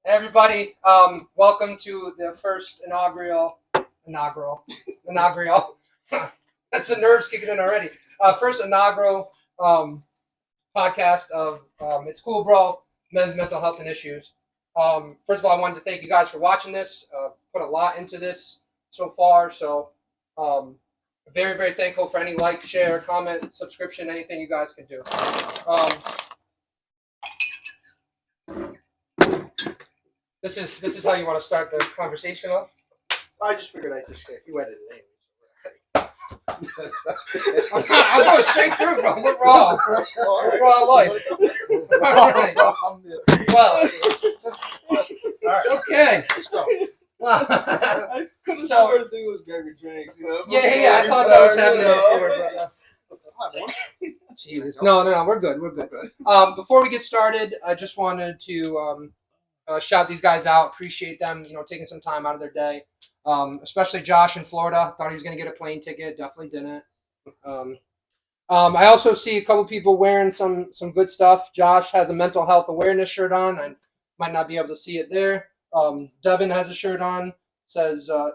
Everybody, welcome to the first inaugural. That's the nerves kicking in already. First inaugural podcast of It's Cool, Bro, Men's Mental Health and Issues. First of all, I wanted to thank you guys for watching this. Put a lot into this so far, so very, very thankful for any like, share, comment, subscription, anything you guys can do. This is how you want to start the conversation off. I just figured I'd just say you edited it I'm going straight through, bro. We're raw. We're raw life. All right. Well, okay. Let's go. I could have So- sworn the thing was Gregor Drinks, you know? Yeah. I thought that was happening before. Jesus. No. We're good. Before we get started, I just wanted to shout these guys out. Appreciate them, taking some time out of their day. Especially Josh in Florida. Thought he was going to get a plane ticket. Definitely didn't. I also see a couple people wearing some good stuff. Josh has a mental health awareness shirt on. I might not be able to see it there. Devin has a shirt on. Says, I'm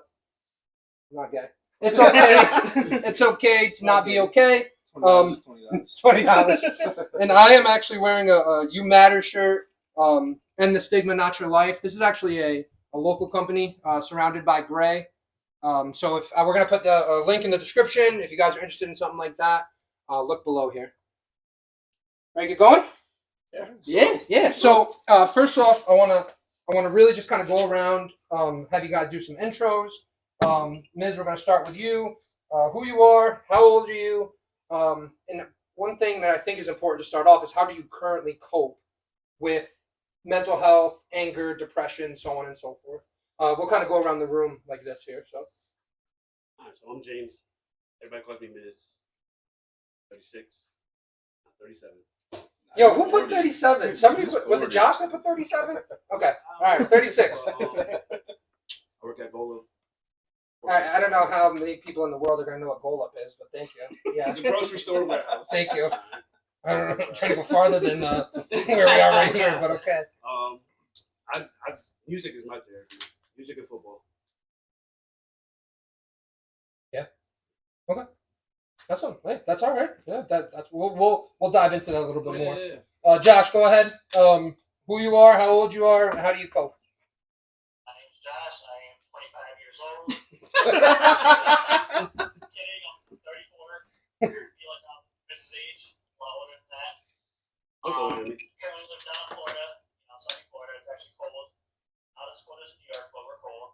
not gay. It's okay. It's okay to not be okay. $20. $20. And I am actually wearing a You Matter shirt. And the Stigma Not Your Life. This is actually a local company surrounded by gray. So if we're going to put the link in the description, if you guys are interested in something like that, look below here. Ready to get going? Yeah. So first off, I want to really just kind of go around, have you guys do some intros. Ms., we're going to start with you. Who you are, how old are you? And one thing that I think is important to start off is how do you currently cope with mental health, anger, depression, so on and so forth. We'll kind of go around the room like this here. So, All right, so I'm James. Everybody calls me Ms. 36, not 37. yo, who put 37? Somebody was it Josh that put 37? Okay, all right, 36. I work at Gola. All right, I don't know how many people in the world are going to know what Golub is, but thank you. Yeah, The grocery store warehouse. thank you. I don't know. I'm trying to go farther than where we are right here, but okay. Music is my therapy. Music and football. That's all. Hey, that's all right. Yeah, that's we'll dive into that a little bit more. Yeah. Josh, go ahead. Who you are, how old you are, and how do you cope? My name's Josh. I am 25 years old. Kidding, I'm 34. I feel like I'm Mrs. Age. A lot older than that. I'm older than me. Currently live down in Florida. Sunny Florida. It's actually cold. Not as cold as New York, but we're cold.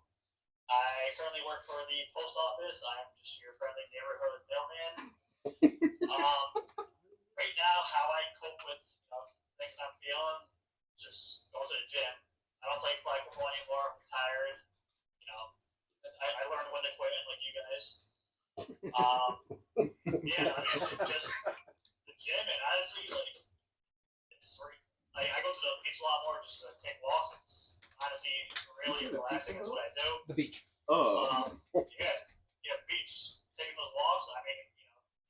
I currently work for the post office. I'm just your friendly neighborhood mailman. Right now, how I cope with things I'm feeling, just go to the gym. I don't play flag football anymore. I'm tired. I learned when to quit, like you guys. Yeah, I mean, just the gym, and honestly, I go to the beach a lot more just to take walks. It's honestly really relaxing. That's what I do. The beach. You guys, beach, taking those walks. I mean,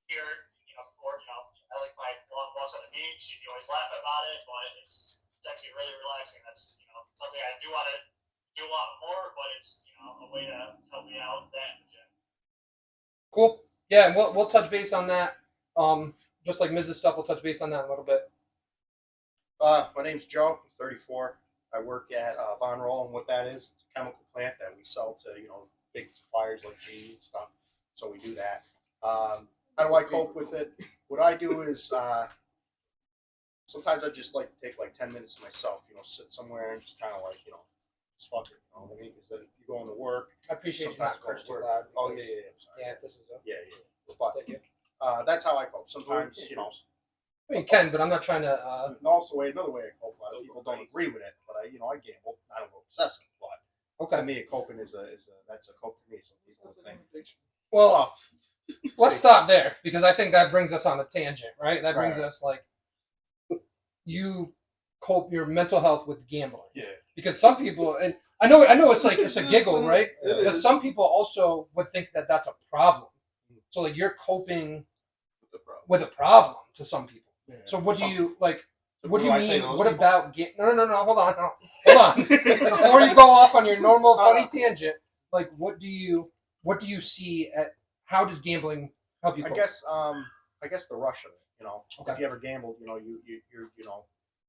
here, before, I like my long walks on the beach. You always laugh about it, but it's actually really relaxing. That's something I do want to do a lot more, but it's a way to help me out then. Cool. Yeah, and we'll touch base on that. Just like Mrs. Stuff, we'll touch base on that a little bit. My name's Joe. I'm 34. I work at Von Roll, and what that is, it's a chemical plant that we sell to big suppliers like GE and stuff. So we do that. How do I cope with it? What I do is sometimes I just like to take like 10 minutes to myself. Sit somewhere and just kind of like just fuck it. You know what I mean? Because then you go into work. I appreciate you Sometimes not curse too work. loud. Oh yeah. I'm sorry. Yeah, this is Yeah. But thank you. that's how I cope. Sometimes I mean, Ken, but I'm not trying to. And also, another way I cope. A lot of people don't agree with it, but I gamble. I don't go obsessive, but to Okay. me, coping that's a cope for me. Some people think. Well, let's stop there because I think that brings us on a tangent, right? That brings Right. us like you cope your mental health with gambling. Yeah. Because some people, and I know it's like it's a giggle, right? It But is. some people also would think that that's a problem. So like you're coping with a problem to some people. Yeah. So what do you like? So What do you I say mean? those What people? about no, hold on, no. Hold on. Before you go off on your normal funny tangent, like what do you see at how does gambling help you I cope? guess the rush of it. You know, Okay. if you ever gambled, you know, you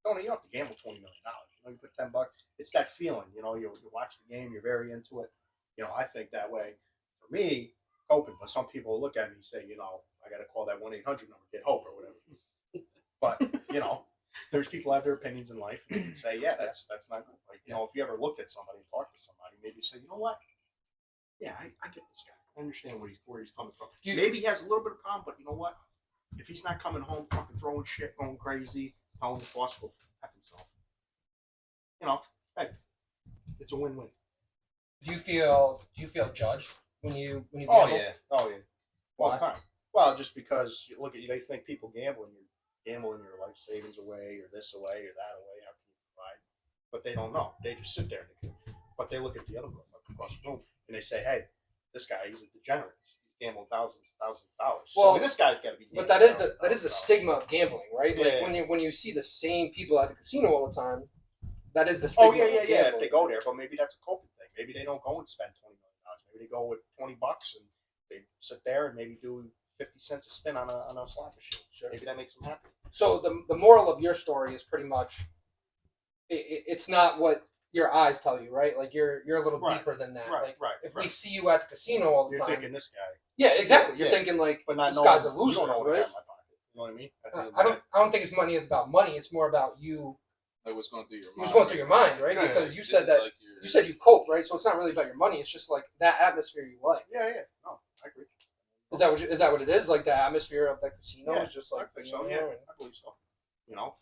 don't have to gamble $20 million. You know, you put $10. It's that feeling. You know, you watch the game, you're very into it. You know, I think that way. For me, coping. But some people look at me and say, you know, I got to call that 1-800 number, get hope or whatever. But you know, there's people have their opinions in life, and they can say, yeah, that's not good. Like, you know, if you ever looked at somebody and talked to somebody, maybe you say, you know what? Yeah, I get this guy. I understand where he's coming from. Maybe he has a little bit of problem, but you know what? If he's not coming home fucking throwing shit, going crazy, telling the boss to go F himself, you know, hey, it's a win-win. Do you feel judged when you Oh gamble? yeah, all Why? the time. Well, just because you look at you, they think people gamble and you're gambling your life savings away, or this away, or that away. How can you provide? But they don't know. They just sit there and but they look at the other motherfucker across the room and they say, hey, this guy, he's a degenerate. He's gambling thousands of dollars. Well, so this guy's got to be. But that is the stigma of gambling, right? Yeah, Like yeah. when you see the same people at the casino all the time, that is the stigma. Oh yeah. Of If gambling. they go there, but maybe that's a coping thing. Maybe they don't go and spend $20 million. Maybe they go with $20 and they sit there and maybe do 50 cents a spin on a slot machine. Sure. Maybe that makes them happy. So the moral of your story is pretty much, it's not what your eyes tell you, right? Like you're a little Right. deeper than that. Right, like right. if we see you at the casino all the You're time, thinking this guy, yeah, exactly. You're Yeah. thinking like but not this knowing guy's a you loser, don't know what's right? in my pocket. You know what I mean? At the end of I the day. don't think it's money about money. It's more about you. Like what's going through your mind. What's going through your mind, right? Yeah, Because you This said is that like your- you said you cope, right? So it's not really about your money. It's just like that atmosphere you like. Yeah. No, I agree. Is that what it is? Like the atmosphere of the casino Yeah, is just I like think being so. there Yeah, and- I believe so. You know,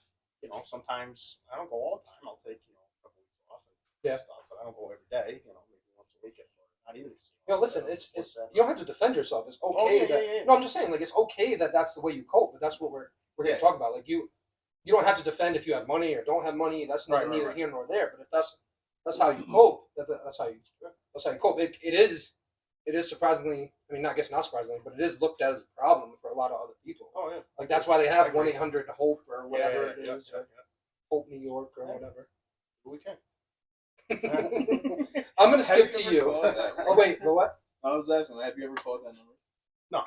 sometimes I don't go all the time. I'll take a couple weeks off and Yeah. stuff, but I don't go every day. You know, maybe once a week if not even. You know, listen, it's you don't have to defend yourself. It's okay. Oh, yeah, that, yeah. No, I'm just saying, like it's okay that that's the way you cope. But that's what we're here to Yeah. talk about. Like you don't have to defend if you have money or don't have money. That's Right, neither right. here nor there. But if that's how you cope, that's how you cope. It is surprisingly, I mean, I guess not surprisingly, but it is looked at as a problem for a lot of other people. Oh yeah. Like that's why they I have agree. 1-800-HOPE or whatever it Yeah, is, yeah. or Hope New York or Yeah. whatever. We can. I'm gonna skip Have to you you. ever called that? Oh wait, but what? I was asking, have you ever called that number? No.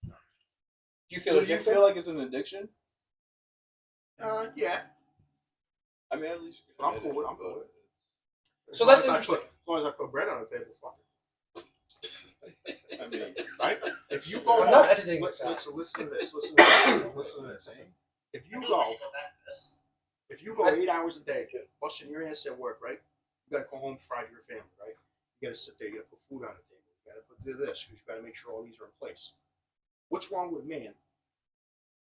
Do you feel So do you addicted? feel like it's an addiction? Yeah. I mean, at least. But I'm cool with it. I'm cool with it. So As long that's as I interesting. As long as I put bread on the table, fuck I mean, it. Right? If you go I'm not home, editing this out. listen to this. Listen to this. If you Go go, back to this. if you go 8 hours a day, busting your ass at work, right? You gotta go home Friday to your family, right? You gotta sit there, you gotta put food on the table, you gotta do this, because you gotta make sure all these are in place. What's wrong with a man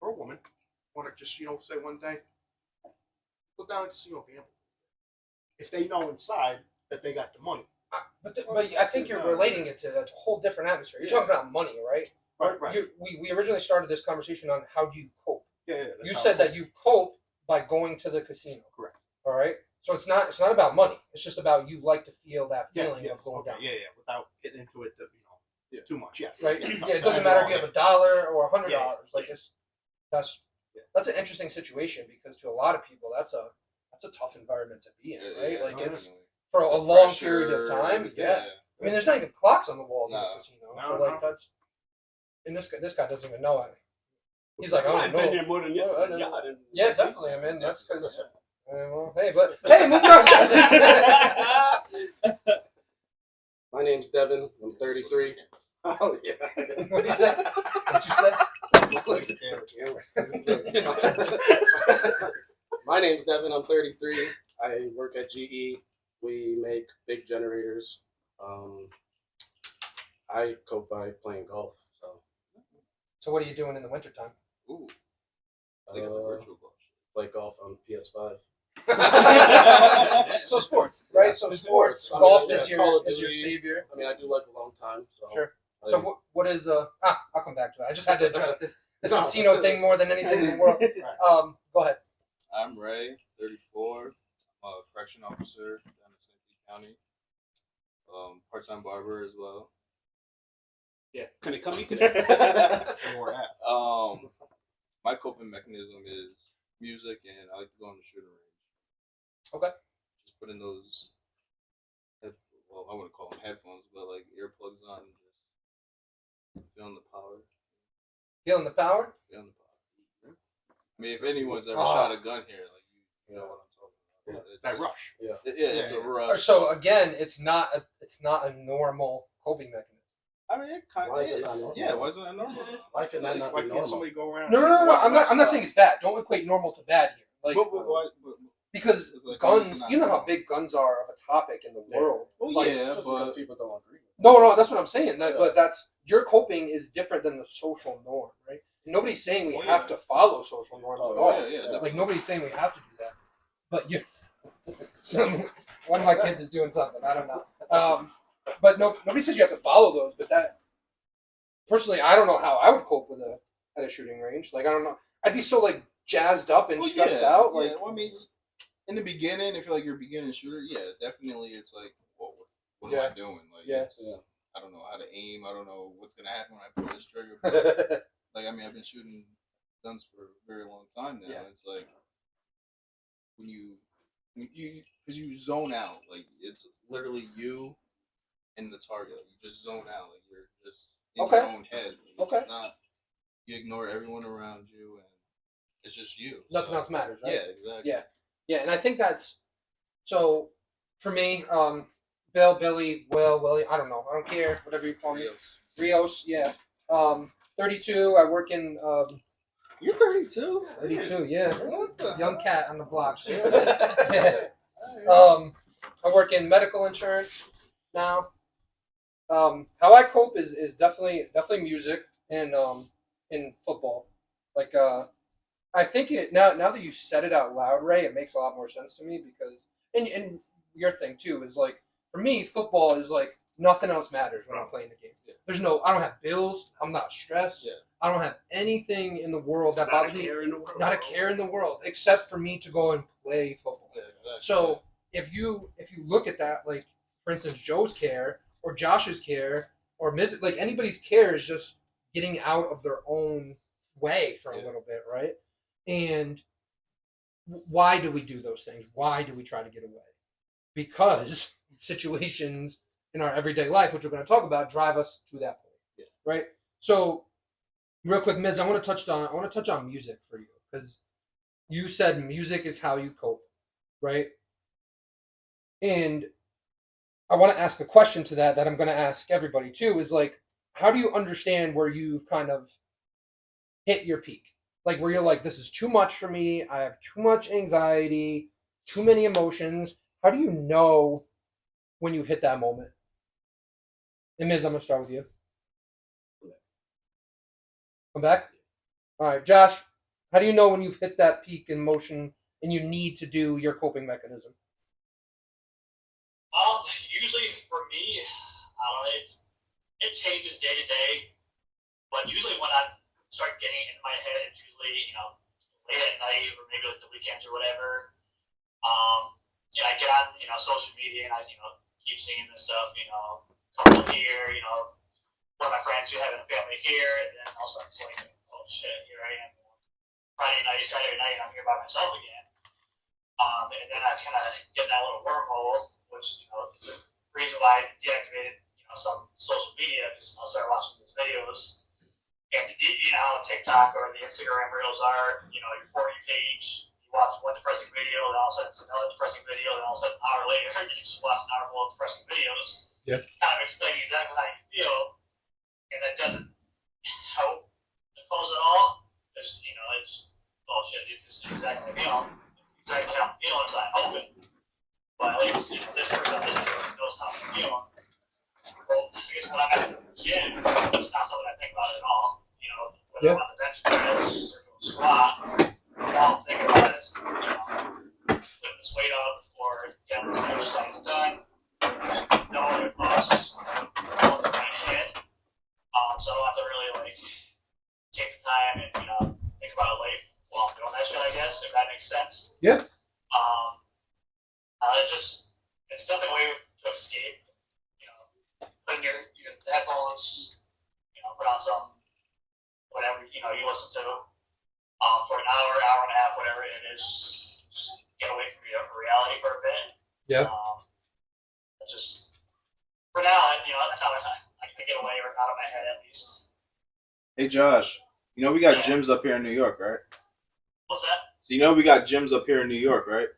or a woman wanna just, say one day, go down to the casino gamble. If they know inside that they got the money. But I think you're relating it to a whole different atmosphere. You're talking about money, right? Right. We originally started this conversation on how do you cope. Yeah. You said that you cope by going to the casino. Correct. All right. So it's not about money. It's just about you like to feel that feeling of going down. Yeah. Without getting into it, too much. Yes. Right. Yeah. Yeah. It doesn't matter if you have $1 or $100. Yeah. Like that's an interesting situation because to a lot of people that's a tough environment to be in, right? Like it's for a long period of time. Yeah. I mean, there's not even clocks on the walls in the casino. So like that's, and this guy doesn't even know it. He's like, I I've don't been know. there more than Yeah, I know. y'all didn't. Yeah, definitely. I mean, that's because. Well, hey, moving on. My name's Devin. I'm 33. Oh yeah. What did you say? What you said? My name's Devin. I'm 33. I work at GE. We make big generators. I cope by playing golf. So what are you doing in the wintertime? Ooh. Like a virtual golf. Play golf on PS5. So sports, right? So sports. I mean, Golf yeah, is Call of your Duty. savior. I mean, I do like a long time. So Sure. So what is I'll come back to that. I just had to address this No. casino thing more than anything in the world. Go ahead. I'm Ray, 34. I'm a correction officer down in St. Pete County. Part-time barber as well. Yeah, can it come me today? Where we're at. My coping mechanism is music, and I like to go on the shooting range. Okay. Just put in those, I wouldn't call them headphones, but like earplugs on, and just feeling the power. Feeling the power? Feeling the power. I mean, if anyone's ever Oh. shot a gun here, like you know what I'm talking about. It's, That rush. yeah, it's a rush. So again, it's not a normal coping mechanism. I mean, it kind Why of is it not normal? Yeah, why isn't that normal? Why can that not Why be can't normal? somebody go around? No. I'm not saying it's bad. Don't equate normal to bad here. Like because It's like, guns, it's not you know how normal. big guns are of a topic in the Yeah. world. Well, Like, yeah, Just but because people don't agree. No, that's what I'm saying. Yeah. But that's your coping is different than the social norm, right? Nobody's saying we Oh, have yeah. to follow social norms at all. yeah, Like definitely. nobody's saying we have to do that. But you, one of my kids is doing something. I don't know. But nobody says you have to follow those. But that personally, I don't know how I would cope with at a shooting range. Like I don't know. I'd be so like jazzed up and Well, stressed yeah, out. yeah. Like Well, I mean, in the beginning, if you're like you're a beginning shooter, yeah, definitely, it's like, what am Yeah. I doing? Like, Yeah. it's, Yeah. I don't know how to aim. I don't know what's gonna happen when I pull this trigger. But, like, I mean, I've been shooting guns for a very long time now. Yeah. It's like when you because you zone out. Like, it's literally you and the target. Like, you just zone out. Like, you're just in Okay. your own head. Like, Okay. It's not. You ignore everyone around you, and it's just you. Nothing So, else matters, right? Yeah, exactly. Yeah. Yeah, and I think that's so for me. Bill, Billy, Will, Willie. I don't know. I don't care. Whatever you call me. Rios. Yeah. 32. I work in You're 32. 32. Yeah. What the Young hell? cat on the block. Alright. I work in medical insurance now. How I cope is definitely music and in football. Like I think it now that you said it out loud, Ray, it makes a lot more sense to me because and your thing too is like for me football is like nothing else matters when I'm playing the game. Yeah. I don't have bills. I'm not stressed. Yeah. I don't have anything in the world that Not a bothers me. care in the world. Not a care in the world except for me to go and play football. Yeah, exactly. So if you look at that, like for instance, Joe's care or Josh's care or like anybody's care is just getting out of their own way for a Yeah. little bit, right? And why do we do those things? Why do we try to get away? Because situations in our everyday life, which we're going to talk about, drive us to that point, Yeah. right? So, real quick, Miz, I want to touch on music for you because you said music is how you cope, right? And I want to ask a question to that I'm going to ask everybody too is like, how do you understand where you've kind of hit your peak? Like where you're like, this is too much for me. I have too much anxiety, too many emotions. How do you know when you've hit that moment? And Miz, I'm going to start with you. Come back? All right, Josh, how do you know when you've hit that peak emotion and you need to do your coping mechanism? Usually for me, I don't know, it changes day to day, but usually when I start getting it in my head, it's usually, late at night or maybe like the weekends or whatever. I get on, social media and I, keep seeing this stuff, couple here, one of my friends who have a family here, and then also I'm just like, oh shit, here I am. Friday night, Saturday night, and I'm here by myself again. And then I kind of get in that little wormhole, which, is a reason why I deactivated, some social media, because I'll start watching these videos. And you know how TikTok or the Instagram reels are, your For You page, you watch one depressing video, then all of a sudden it's another depressing video, and all of a sudden an hour later, you just watch an hour full of depressing videos. Yeah. Kind of explaining exactly how you feel, and that doesn't help the cause at all. It's, it's bullshit. It's just exactly, exactly how I'm feeling, it's not helping. But at least, this person listening knows how I'm feeling. Well, I guess when I'm at the gym, it's not something I think about at all. Whether I'm on the bench press or doing squat, all I'm thinking about is, putting this weight up or getting this exercise done. No other thoughts going through my head. So I don't have to really, take the time and, think about it life while I'm doing that shit, I guess, if that makes sense. Yeah. It's definitely a way to escape. Put in your headphones, put on some whatever you listen to, for an hour, hour and a half, whatever it is, just get away from reality for a bit. Yeah. It's just for now, that's how I get away or out of my head at least. Hey Josh, you know we got gyms up here in New York, right? What's that? So you know we got gyms up here in New York, right?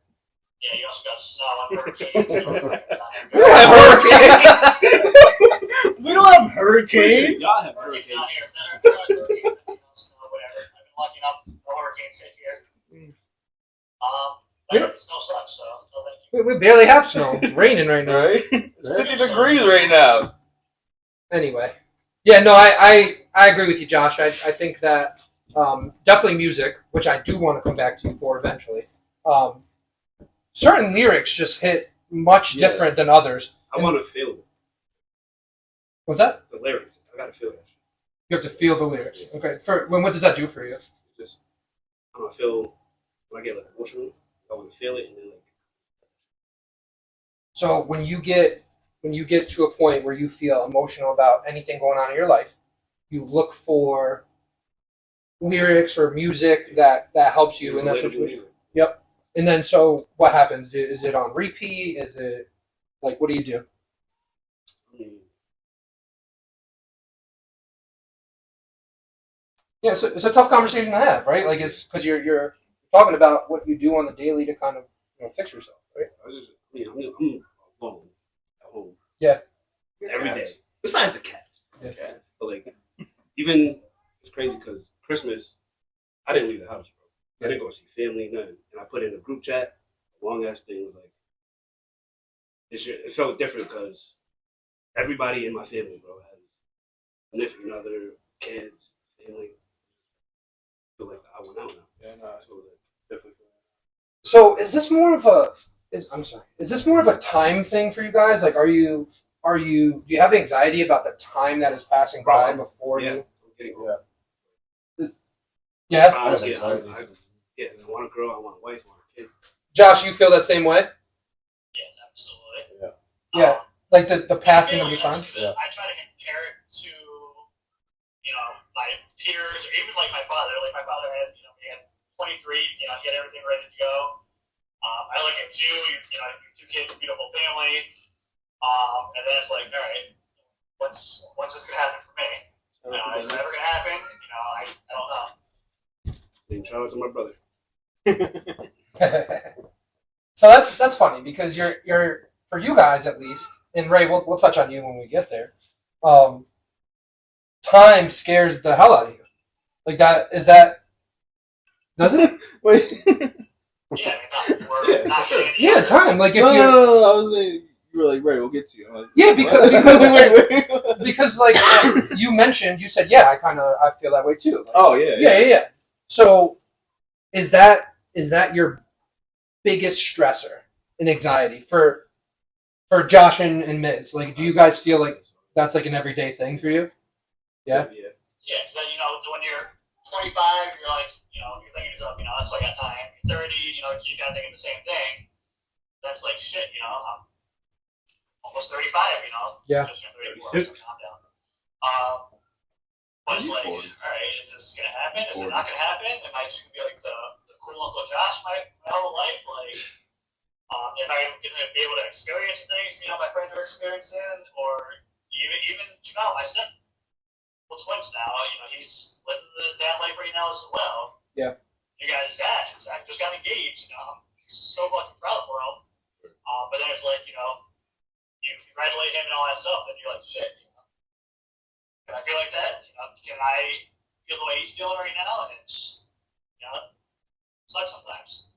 Yeah, you also got snow and hurricanes. We don't have hurricanes. We don't have hurricanes. Y'all have Hurricanes hurricanes. out here. They're like hurricanes, snow, whatever. I've been lucky enough to no hurricanes hit here. Yeah. But snow sucks, so no thank you. We barely have snow. It's raining right now. Right? It's 50 degrees right now. Anyway, yeah, no, I agree with you, Josh. I think that definitely music, which I do want to come back to you for eventually. Certain lyrics just hit much Yeah. different than others. I want to feel it. What's that? The lyrics. I gotta feel that shit. You have to feel the lyrics. Okay. What does that do for you? Just I don't know, feel when I get like emotional. I want to feel it and then like So when you get to a point where you feel emotional about anything going on in your life, you look for lyrics or music that helps you in that relatable situation. music. Yep. And then so what happens? Is it on repeat? Is it like what do you do? I mean, Yeah, it's a tough conversation to have, right? Like it's because you're talking about what you do on the daily to kind of fix yourself, right? I'm alone at home. Yeah. Every day. Besides the cats. Yeah. Cats. So like, even it's crazy because Christmas, I didn't leave the house, bro. Yeah. I didn't go see family, nothing. And I put in a group chat. A long ass thing was like, this year it felt different because everybody in my family, bro, has significant other, kids, family. I feel like I went out now. Yeah, no, So like, definitely. So is this more of a is this more of a time thing for you guys? Like, do you have anxiety about the time that is passing by before Yeah, you? I'm getting old. Yeah, Honestly, That's I exciting. I want a girl, I want a wife, I want a kid. Josh, you feel that same way? Yeah, absolutely. Yeah, like the passing of your time. Yeah. I try to compare it to, my peers, or even like my father. Like my father had, he had 23. He had everything ready to go. I look at you. You have 2 kids, beautiful family. And then it's like, all right, when's this gonna happen for me? Is it ever gonna happen? I don't know. Same shout out to my brother. So that's funny because you're for you guys at least, and Ray, we'll touch on you when we get there. Time scares the hell out of you. Like that does it? Wait. Yeah, we're Yeah, not for sure. getting any Yeah, younger. time. Like if No, you I was saying, you were like, right, we'll get to you. I'm like, Yeah, what? because like you said, yeah, I feel that way too. Like, Oh yeah, yeah. So is that your biggest stressor and anxiety for Josh and Miz? Like, do you guys feel like that's like an everyday thing for you? Yeah. Yeah. Yeah, because when you're 25, you're like, you're thinking to yourself, I still got time. You're 30, you kind of thinking the same thing. That's like shit, I'm almost 35, Yeah. Just turned 34, so calm down. But it's like, 40. all right, is this gonna happen? Is it not gonna happen? Am I just gonna be like the cool Uncle Josh my whole life? Like, am I gonna be able to experience things my friends are experiencing, or even my step twins now? He's living the dad life right now as well. Yeah. You got his dad. I just got engaged. I'm so fucking proud for him. But then it's like, you congratulate him and all that stuff, and you're like, shit. Can I feel like that? Can I feel the way he's feeling right now? And it's, it sucks sometimes.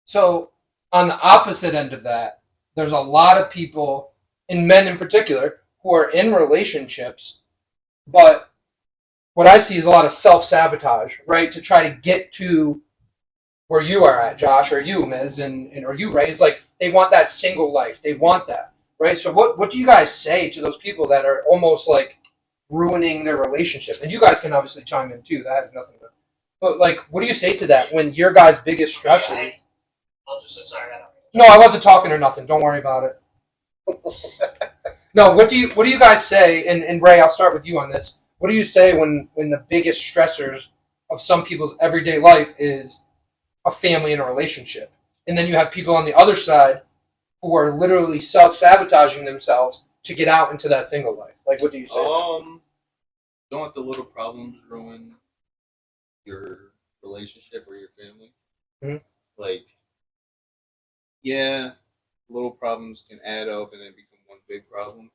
So on the opposite end of that, there's a lot of people, and men in particular, who are in relationships, but what I see is a lot of self-sabotage, right? To try to get to where you are at, Josh, or you, Miz, and or you, Ray, is like they want that single life. They want that, right? So what do you guys say to those people that are almost like ruining their relationship? And you guys can obviously chime in too. That has nothing to. But like, what do you say to that when your guys' biggest stressor? I'll just sorry. I don't. No, I wasn't talking or nothing. Don't worry about it. No, what do you guys say? And Ray, I'll start with you on this. What do you say when the biggest stressors of some people's everyday life is a family and a relationship. And then you have people on the other side who are literally self-sabotaging themselves to get out into that single life. Like, what do you say? Don't let the little problems ruin your relationship or your family. Mhm. Like, yeah, little problems can add up and then become one big problem.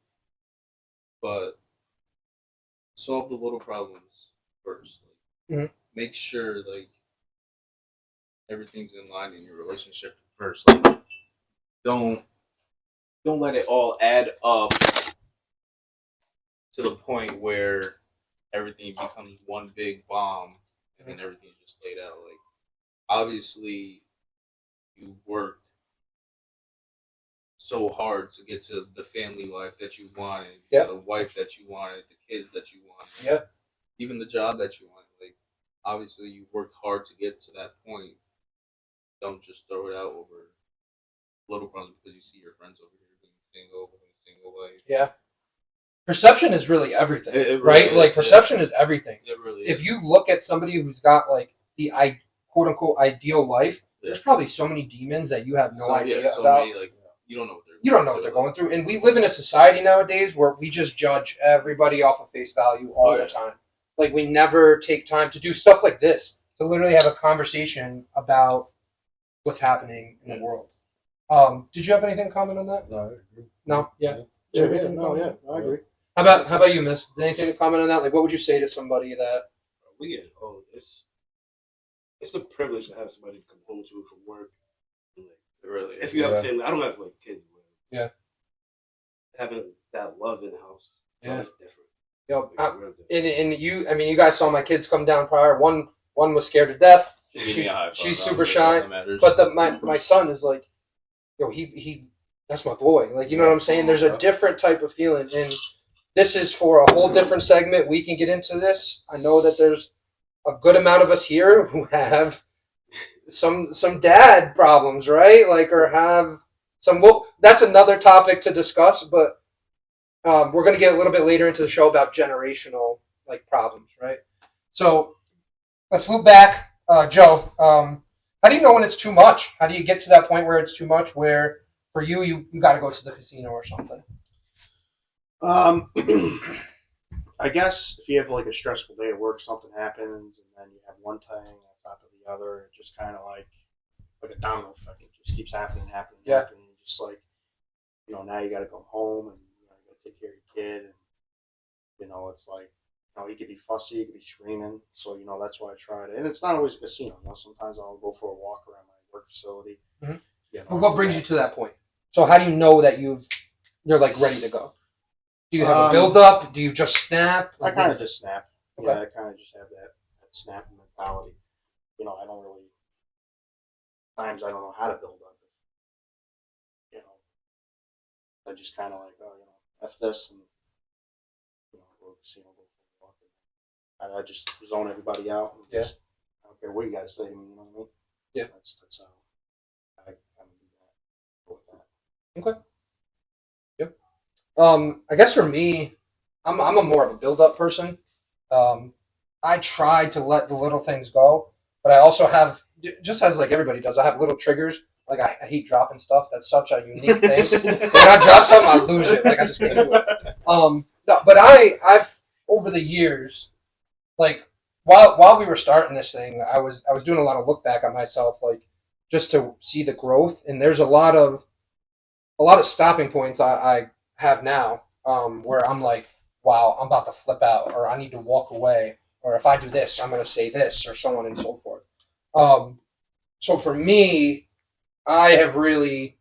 But solve the little problems first. Like, Mhm. make sure like everything's in line in your relationship first. Like, don't let it all add up to the point where everything becomes one big bomb and then everything's just laid out. Like, obviously, you worked so hard to get to the family life that you wanted, Yep. the wife that you wanted, the kids that you wanted, Yep. even the job that you wanted. Like, obviously, you worked hard to get to that point. Don't just throw it out over little problems because you see your friends over here being single, living a single life. Yeah. Perception is really everything, It really right? is, Like, yeah. perception is everything. It really If is. you look at somebody who's got, like, the quote unquote ideal life, Yeah. there's probably so many demons that you have no idea so about. many, like, you don't know what they're You don't know what they're going through. And we live in a society nowadays where we just judge everybody off of face value all Oh, the yeah. time. Like, we never take time to do stuff like this, to literally have a conversation about what's happening in the world. Did you have anything to comment on that? No, I agree. No? Yeah. Yeah, I agree. How about you, Miss? Anything to comment on that? Like, what would you say to somebody that? We get old. It's a privilege to have somebody to come home to from work. And, like, It really if is. you have Yeah. a family, I don't have like kids. But Yeah. having that love in the house, Yeah. it's different. Yo, Like, real different. and you, I mean, you guys saw my kids come down prior. One was scared to death. Give me She's a high five. she's That's super all shy. that matters. But my son is like, yo, he that's my boy. Like, you know what I'm saying? There's a different type of feeling, and this is for a whole different segment. We can get into this. I know that there's a good amount of us here who have some dad problems, right? Like, or have some. Well, that's another topic to discuss, but we're going to get a little bit later into the show about generational like problems, right? So let's loop back, Joe. How do you know when it's too much? How do you get to that point where it's too much? Where for you got to go to the casino or something? I guess if you have like a stressful day at work, something happens, and then you have one thing on top of the other, it just kind of like a domino effect. It just keeps happening. Yeah. Happening. Just like, now you got to go home and you got to take care of your kid, and it's like, he could be fussy, he could be screaming. So that's why I tried it, and it's not always a casino. Sometimes I'll go for a walk around my work facility. Mhm. But what brings you to that point? So how do you know that you're like ready to go? Do you have a build up? Do you just snap? I kind of just snap. Okay. Yeah, I kind of just have that snap mentality. I don't really. Times I don't know how to build up. I just kind of like, F this and go to the casino, go for a walk. I just zone everybody out. And Yeah. Just, I don't care what you got to say to me. You know what I mean? Yeah. That's how I kind of do that. Go with that. Okay. Yep. I guess for me, I'm a more of a build up person. I try to let the little things go, but I also have, just as like everybody does, I have little triggers. Like, I hate dropping stuff. That's such a unique thing. When I drop something, I lose it. Like, I just can't do it. No, but I've over the years, like while we were starting this thing, I was doing a lot of look back on myself, like just to see the growth. And there's a lot of stopping points I have now, where I'm like, wow, I'm about to flip out, or I need to walk away, or if I do this, I'm going to say this, or so on and so forth. So for me, I have really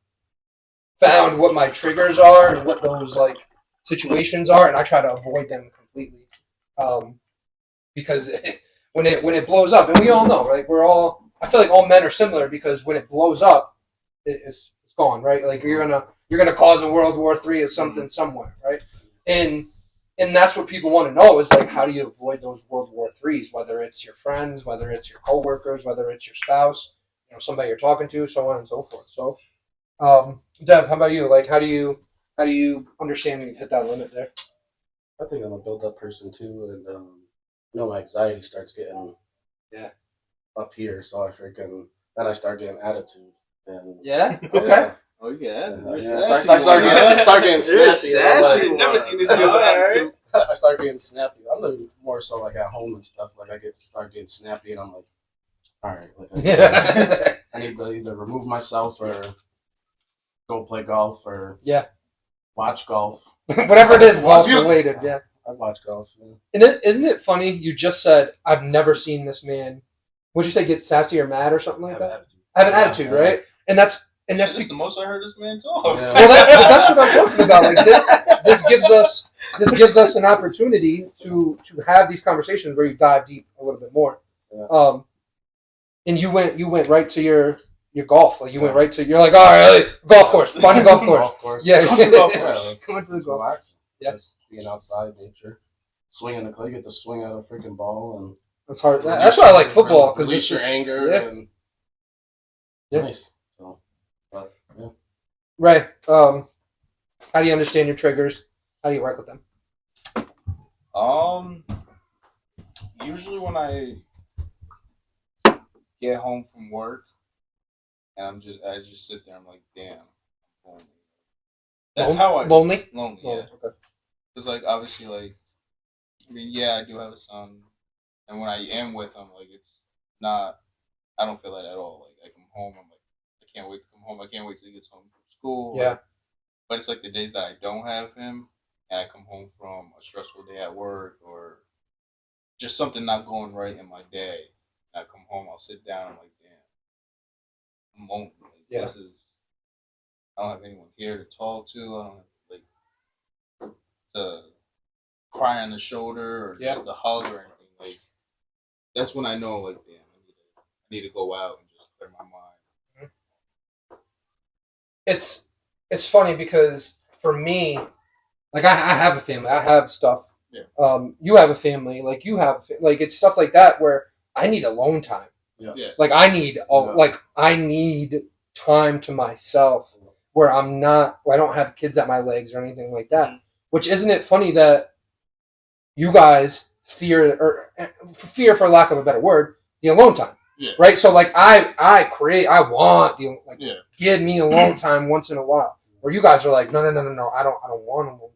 found what my triggers are and what those like situations are, and I try to avoid them completely. Because when it blows up, and we all know, right? I feel like all men are similar, because when it blows up, it's gone, right? Like, you're gonna cause a World War III or something somewhere, right? And that's what people want to know is like, how do you avoid those World War IIIs? Whether it's your friends, whether it's your coworkers, whether it's your spouse, somebody you're talking to, so on and so forth. So, Dev, how about you? Like, how do you understand when you've hit that limit there? I think I'm a build up person too, and my anxiety starts getting up here, so then I start getting attitude. And Yeah. Okay. Oh yeah, I you're start getting You're snappy. sassy. I'm Never seen this dude with Alright. attitude. I start getting snappy. I'm living more so like at home and stuff. Like start getting snappy, and I'm like, all right, like I need to either remove myself or go play golf or Yeah. watch golf. Whatever it is, golf music. related. Yeah. I watch golf. Yeah. And isn't it funny? You just said I've never seen this man. Would you say get sassy or mad or something like that? Have an Yeah, attitude, yeah. right? And that's That's the most I heard this man talk. Yeah. well, that's what I'm talking about. Like this gives us an opportunity to have these conversations where you dive deep a little bit more. Yeah. And you went right to your golf. Like you went right to you're like, all right, golf course, find a golf course. Golf course. Yeah, Go to the golf course. Yeah, like, come to the Just golf. relax. Yeah. Just being outside, nature, swinging the clay, get to swing at a freaking ball, and That's hard. That's why I like football because release it's your just, anger yeah. and Yeah. nice. So, but yeah. right. How do you understand your triggers? How do you work with them? Usually when I get home from work and I just sit there, I'm like, damn, I'm lonely. That's how I Lonely. lonely. Yeah. Lonely. Okay. Because like obviously like I mean yeah I do have a son, and when I am with him like it's not I don't feel that at all. Like I come home I'm like I can't wait to come home. I can't wait till he gets home from school. Yeah. But it's like the days that I don't have him and I come home from a stressful day at work or just something not going right in my day. And I come home, I'll sit down, I'm like, damn, I'm lonely. Like, Yeah. This is, I don't have anyone here to talk to. I don't have, like, to cry on the shoulder or Yeah. just a hug or anything. Like, that's when I know, like, damn, I need to go out and just clear my mind. It's funny because for me, like I have a family, I have stuff. Yeah. You have a family, like you have, like it's stuff like that where I need alone time. Yeah. Like I need time to myself where I don't have kids at my legs or anything like that. Which isn't it funny that you guys fear for lack of a better word, the alone time. Yeah. Right? So like I want the like Yeah. give me alone time once in a while. Where you guys are like, no, I don't want alone time.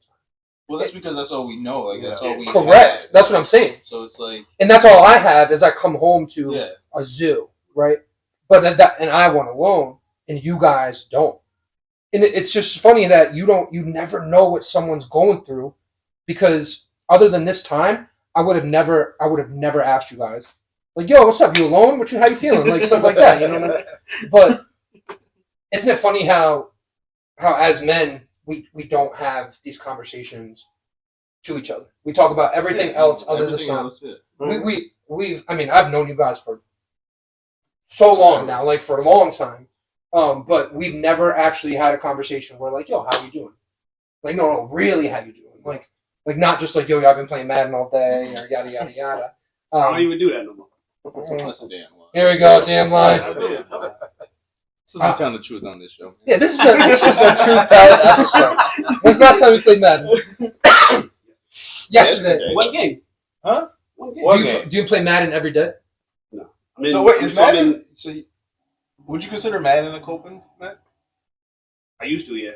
Well, that's because that's all we know. Like, that's all we Correct. have. That's what I'm saying. So it's like, And that's all I have is I come home to yeah. a zoo, right? But and I want alone, and you guys don't. And it's just funny that you never know what someone's going through, because other than this time, I would have never asked you guys, like, yo, what's up? You alone? How you feeling? Like stuff like that, you know what I mean? But isn't it funny how as men we don't have these conversations to each other? We talk about everything else other than the sun. else, yeah. I've known you guys for so long now, like for a long time. But we've never actually had a conversation where like, yo, how you doing? Like, no, really, how you doing? Like not just like, yo, I've been playing Madden all day or yada yada yada. I don't even do that no more. That's a damn lie. Here we go, damn lies. That's a damn lie. This is me telling the truth on this show. Yeah, this is a truth telling episode. When's the last time we played Madden? Yesterday. One game. Huh? One game. What Do game? you play Madden every day? I mean, So wait, is so I'm Madden? in- So would you consider Madden a coping, Matt? I used to, yeah.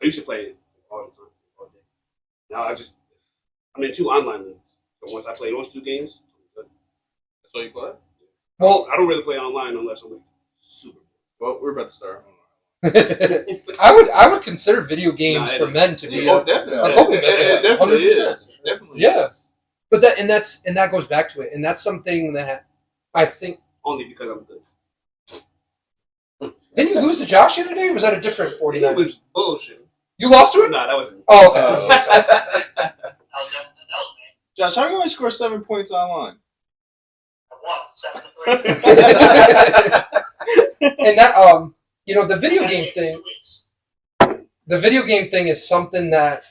I used to play it all the time, all day. Now I'm in 2 online leagues. So once I play those 2 games, That's all you play? Well, I don't really play online unless I'm like super. Well, we're about to start. I would consider video games Nah, for men to be Oh, a definitely. a coping It mechanism, definitely 100%. is. Definitely Yeah. is. But that goes back to it, and that's something that I think. Only because I'm good. Didn't you lose to Josh the other day, or was that a different 49ers? It was bullshit. You lost to him? Nah, that wasn't. Oh, okay. That was me. Josh, how can you only score 7 points online? I won 7-3. And that the video game thing. 2 weeks. The video game thing is something that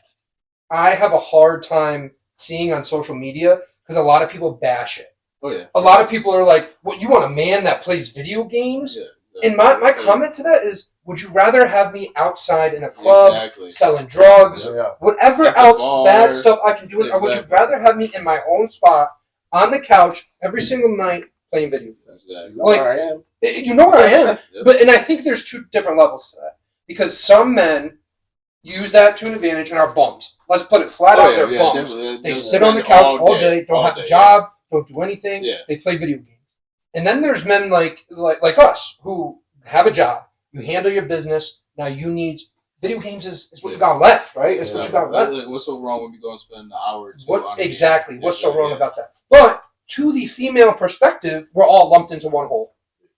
I have a hard time seeing on social media because a lot of people bash it. Oh, yeah. A lot of people are like, "What, you want a man that plays video games?" Yeah. And my comment to that is, would you rather have me outside in a club Exactly. selling drugs, Yeah. whatever At the else bar. bad stuff I can do, or would you Exactly. rather have me in my own spot on the couch every single night playing video games. Exactly. You know Like- where I am. You know where I am, Yep. and I think there's two different levels to that because some men use that to an advantage and are bums. Let's put it flat out, they're bums. definitely. They They'll sit on the spend couch all day, don't have a day, job, don't do anything. Yeah. They play video games. And then there's men like us who have a job. You handle your business. Now you need video games is what you got left, right? It's Yeah. what you got left. Like, what's so wrong with me going to spend an hour or two? What on a exactly? game? What's so Yeah, wrong yeah. about that? But to the female perspective, we're all lumped into one hole.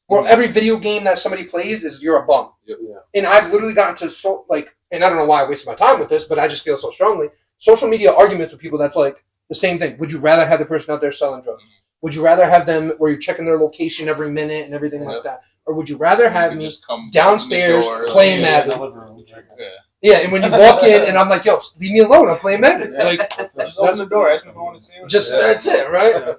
Where every video game that somebody plays is you're a bum. Yep. Yeah. And I've literally gotten to and I don't know why I wasted my time with this, but I just feel so strongly. Social media arguments with people that's like the same thing. Would you rather have the person out there selling drugs? Would you rather have them where you're checking their location every minute and everything like that? Or would you rather have You me just come downstairs in the door, playing see Madden? it. In the living room, check it. Yeah. Yeah, and when you walk in and I'm like, yo, leave me alone, I'm playing Madden. Like Just open the door. Ask me if I want to see it. just Yeah. that's it, right?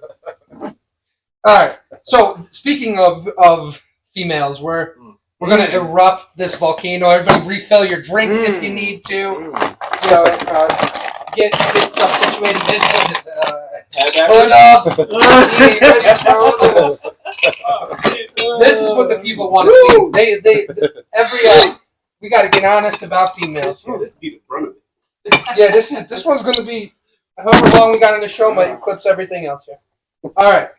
All right. So speaking of females, we're gonna erupt this volcano. Everybody, refill your drinks if you need to. You know, get stuff situated. This one is put up. Get ready for this. This is what the people want to see. They every we got to get honest about females. This be the front of it. Yeah, this one's gonna be however long we got in the show might eclipse everything else here. All right.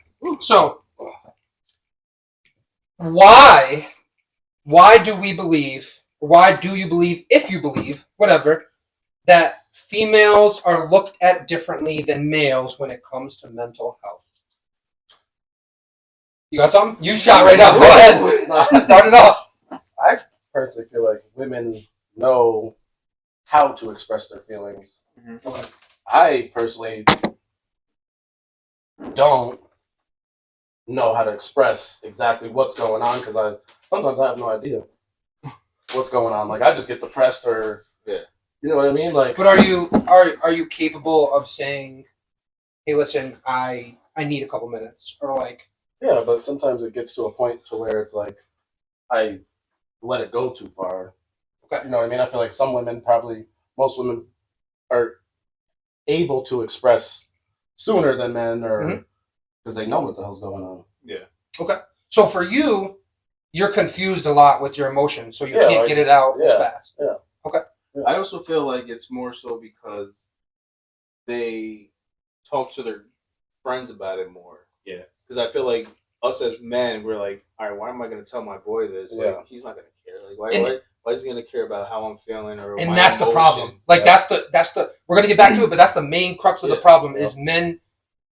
So, why do we believe? Why do you believe, if you believe, whatever, that females are looked at differently than males when it comes to mental health? You got something? You shot right up. Go ahead. Start it off. I personally feel like women know how to express their feelings. Okay. I personally don't know how to express exactly what's going on because sometimes I have no idea what's going on. Like I just get depressed or you know what I mean. Like, But are you capable of saying, "Hey, listen, I need a couple minutes," or like, yeah, but sometimes it gets to a point to where it's like I let it go too far. Okay. You know what I mean? I feel like most women are able to express sooner than men, or because they know what the hell's going on. so for you, you're confused a lot with your emotions, so you Yeah, can't like- get it out as yeah. fast. I also feel like it's more so because they talk to their friends about it more. Yeah. Because I feel like us as men, we're like, all right, why am I going to tell my boy this? Yeah. Like, he's not going to care. Like, And- why is he going to care about how I'm feeling or And my that's the problem. emotions? Like Yeah. that's the we're gonna get back to it, but that's the main crux of the Yeah. problem is men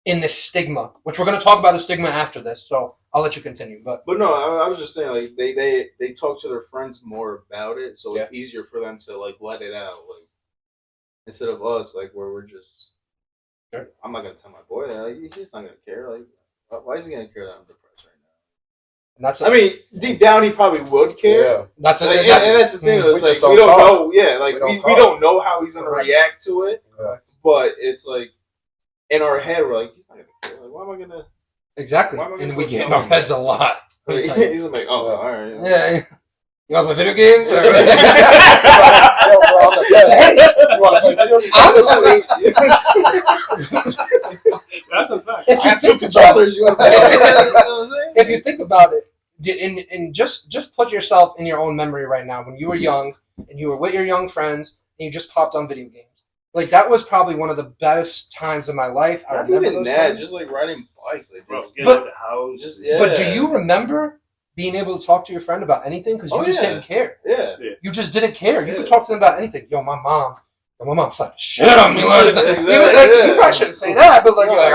in the stigma, which we're gonna talk about the stigma after this. So I'll let you continue. But But no, I was just saying, like they talk to their friends more about it, so it's easier for them to like let it out, like instead of us, like where we're just. Sure. I'm not gonna tell my boy that. Like, he's not gonna care. Like, why is he gonna care that I'm depressed right now? that's I mean, deep down, he probably would care. Yeah. that's Like, and that's the thing. We It's just like we don't don't talk. know. Yeah, like We we don't don't talk. know how he's gonna Correct. react to it. Correct. But it's like in our head, we're like, he's not gonna care. Like, why am I gonna? exactly, Why am I gonna and we go get in tell our him heads that? a lot. Like, he's like, oh, all right. Yeah, you want to play video games? Or- You want to play video games? Honestly, That's a fact. if I you have two think controllers. You want to play? You know what I'm saying? if you think about it, and just put yourself in your own memory right now when you were young and you were with your young friends and you just popped on video games. Like that was probably one of the best times of my life. I Not remember even those that, times. just like riding bikes, like Bro, just, get But- out the house. just yeah. But do you remember being able to talk to your friend about anything? Because you Oh, just yeah. didn't care. Yeah. You just didn't care. You Yeah. could talk to them about anything. Yo, my mom slapped the shit on me last night. Exactly, You know, like, yeah. you probably shouldn't say that, but like, you're like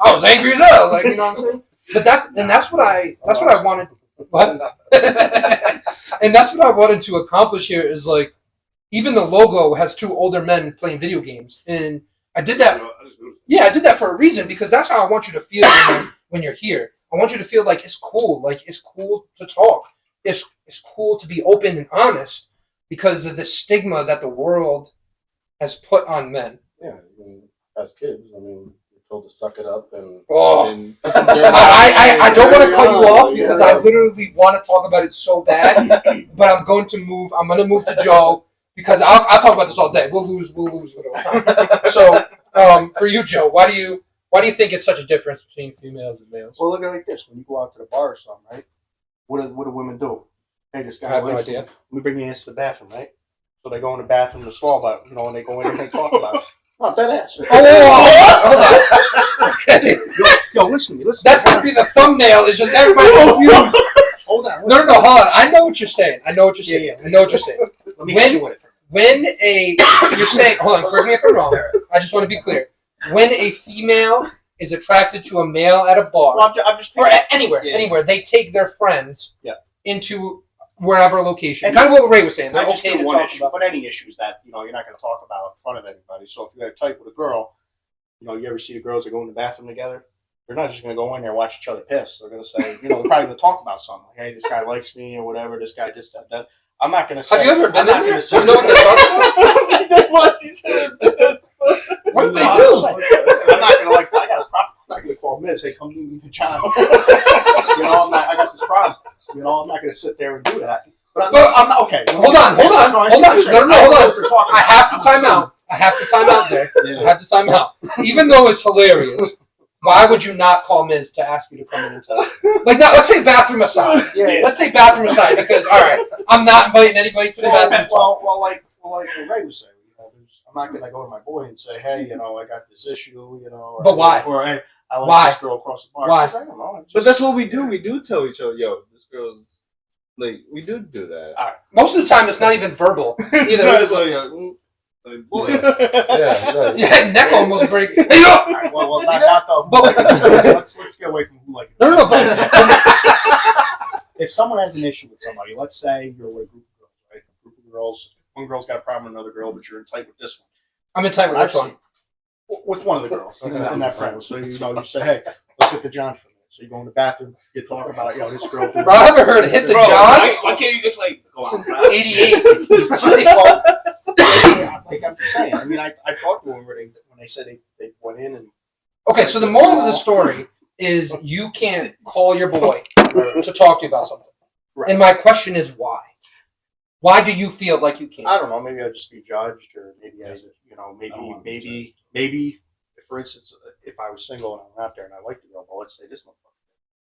I was angry as hell. Like, you know what I'm saying? But that's what I wanted. What? And that's what I wanted to accomplish here is like, even the logo has two older men playing video games, and I did that. I just noticed. Yeah, I did that for a reason because that's how I want you to feel when you're here. I want you to feel like it's cool to talk. It's cool to be open and honest because of the stigma that the world has put on men. Yeah, I mean, as kids, I mean, you're told to suck it up and. Oh, And I don't want to cut you off Yeah. because I literally want to talk about it so bad, but I'm going to move to Joe because I'll talk about this all day. We'll lose little time. So, for you, Joe, why do Why do you think it's such a difference between females and males? Well, look at it like this: when you go out to the bar or something, right? What do women do? Hey, this I guy have no likes me. idea. We bring you into the bathroom, right? So they go in the bathroom, the stall, but you know, when they go in and they talk about it. Not that ass. Oh, hold on. Okay. Yo, listen to me. Listen. That's gonna be the thumbnail. Is just everybody confused. Hold on. No, hold on. I know what you're saying. I know what you're saying. Yeah. I know what you're saying. Let me hit you with it. When you're saying, hold on, correct me if I'm wrong. I just want to be clear. When a female is attracted to a male at a bar Well, I'm just or anywhere, they take their friends into wherever location. And kind of what Ray was saying. They're I just okay do to one talk issue, about. but any issues that you're not going to talk about in front of anybody. So if you have a type with a girl, you ever see the girls that go in the bathroom together? They're not just going to go in there and watch each other piss. They're going to say, they're probably going to talk about something. Like, hey, this guy likes me or whatever. This guy just that. I'm not going to say. Have you ever been I'm not in there? gonna say. You know what they're talking about? They watch each other. What do they I'm do? not going to I got a problem. I'm not going to call Miz. Hey, come meet me in John. I got this problem. I'm not going to sit there and do that. But I'm not okay. Hold on. No, Hold on. I have to time out. I have to time out there. I have to time out. Even though it's hilarious, why would you not call Miz to ask you to come in and tell? Like, now, let's say bathroom aside. Yeah. Let's say bathroom aside because, all right, I'm not inviting anybody to the bathroom. Well, like Ray was saying, I'm not going to go to my boy and say, hey, I got this issue, or, But why? Or hey, I like Why? this girl across the bar. Why? 'Cause I don't know. But that's what we do. We do tell each other, yo, this girl's like, we do that. Most of the time, it's not even verbal either. So it's like, like, boy. Yeah. Yeah, neck almost break. Hey, yo! All right, well, not the. But- let's get away from who like it. No, but If someone has an issue with somebody, let's say you're with a group of girls, right? A group of girls. One girl's got a problem with another girl, but you're in tight with this one. I'm in tight with which one? With one of the girls and that friend. So you say, hey, let's get to John for a minute. So you go in the bathroom, you talk about this girl. Bro, I haven't heard hit the Bro, John why can't you just go since outside? '88. Well, like I'm just saying. I mean, I talked to them when they said they went in and. Okay, so the moral of the story is you can't call your boy to talk to you about something. Right. And my question is why? Why do you feel like you can't? I don't know. Maybe I'd just be judged, or maybe maybe, for instance, if I was single and I'm out there and I like the girl, well, let's say this motherfucker,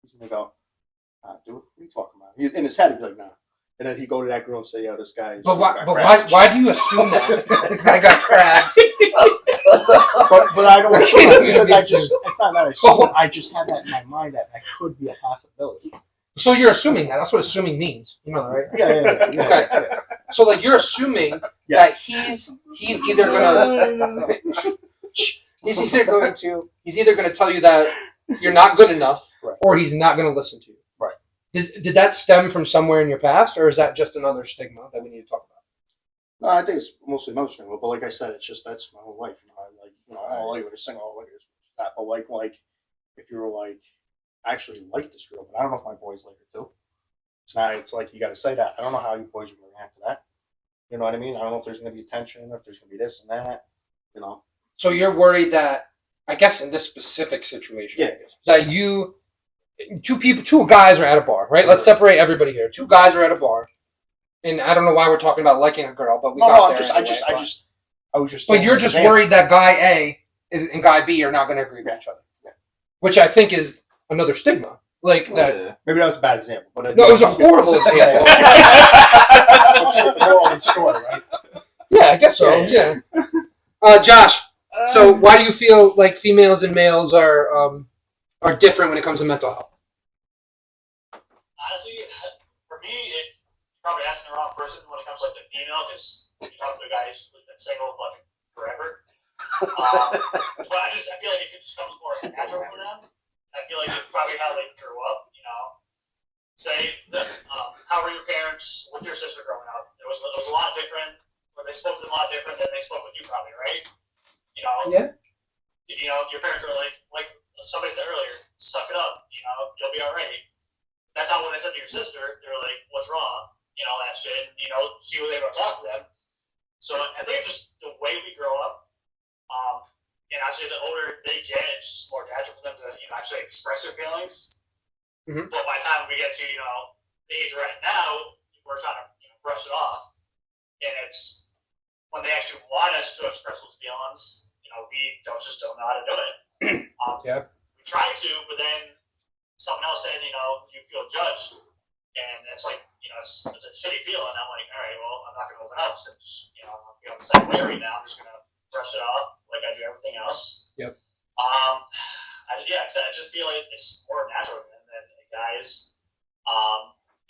he's gonna go, dude, what are you talking about? In his head, he'd be like, nah. And then he'd go to that girl and say, yo, this guy is. But why do you assume that? This guy got crabs. But I don't assume it because Yeah. it's not that I assume. I just have that in my mind that could be a possibility. So you're assuming that. That's what assuming means. You know that, right? Yeah. Okay. So like you're assuming that he's either gonna he's either gonna tell you that you're not good enough, Right. or he's not gonna listen to you. Right. Did that stem from somewhere in your past, or is that just another stigma that we need to talk about? No, I think it's mostly emotional. But like I said, it's just that's my whole life. All I would sing all like is that. But like if you were like, I actually like this girl, but I don't know if my boys like her too. It's like you got to say that. I don't know how you boys are going to react to that. You know what I mean? I don't know if there's going to be tension, if there's going to be this and that. So you're worried that, I guess, in this specific situation, Yeah. that two guys are at a bar, right? Let's separate everybody here. Two guys are at a bar, and I don't know why we're talking about liking a girl, but we got there. I was just. But you're just worried that guy A and guy B are not going to agree with each other, which I think is another stigma. Like that. Maybe that was a bad example, but No, it was a horrible example. But you get the moral of the story, right? Yeah, I guess so. Yeah. Josh, so why do you feel like females and males are different when it comes to mental health? Honestly, for me, it's probably asking the wrong person when it comes to the female, because you talk to a guy who's been single fucking forever. But I feel like it just comes more natural for them. I feel like it's probably how they grew up, Say, how were your parents with your sister growing up? It was a lot different, but they spoke to them a lot different than they spoke with you probably, right? Yeah. Your parents are like somebody said earlier, suck it up, you'll be all right. That's not what they said to your sister. They're like, what's wrong? That shit, see what they were to talk to them. So I think it's just the way we grow up. And actually, the older they get, it's just more natural for them to, actually express their feelings. Mm-hmm. But by the time we get to, the age we're at now, we're trying to brush it off. And it's when they actually want us to express those feelings, we just don't know how to do it. Yeah. We tried to, but then someone else said, you feel judged, and it's like, it's a shitty feeling. I'm like, all right, well, I'm not going to open up since, I'm feeling the same way right now. I'm just going to brush it off like I do everything else. Yep. I just feel like it's more natural than guys.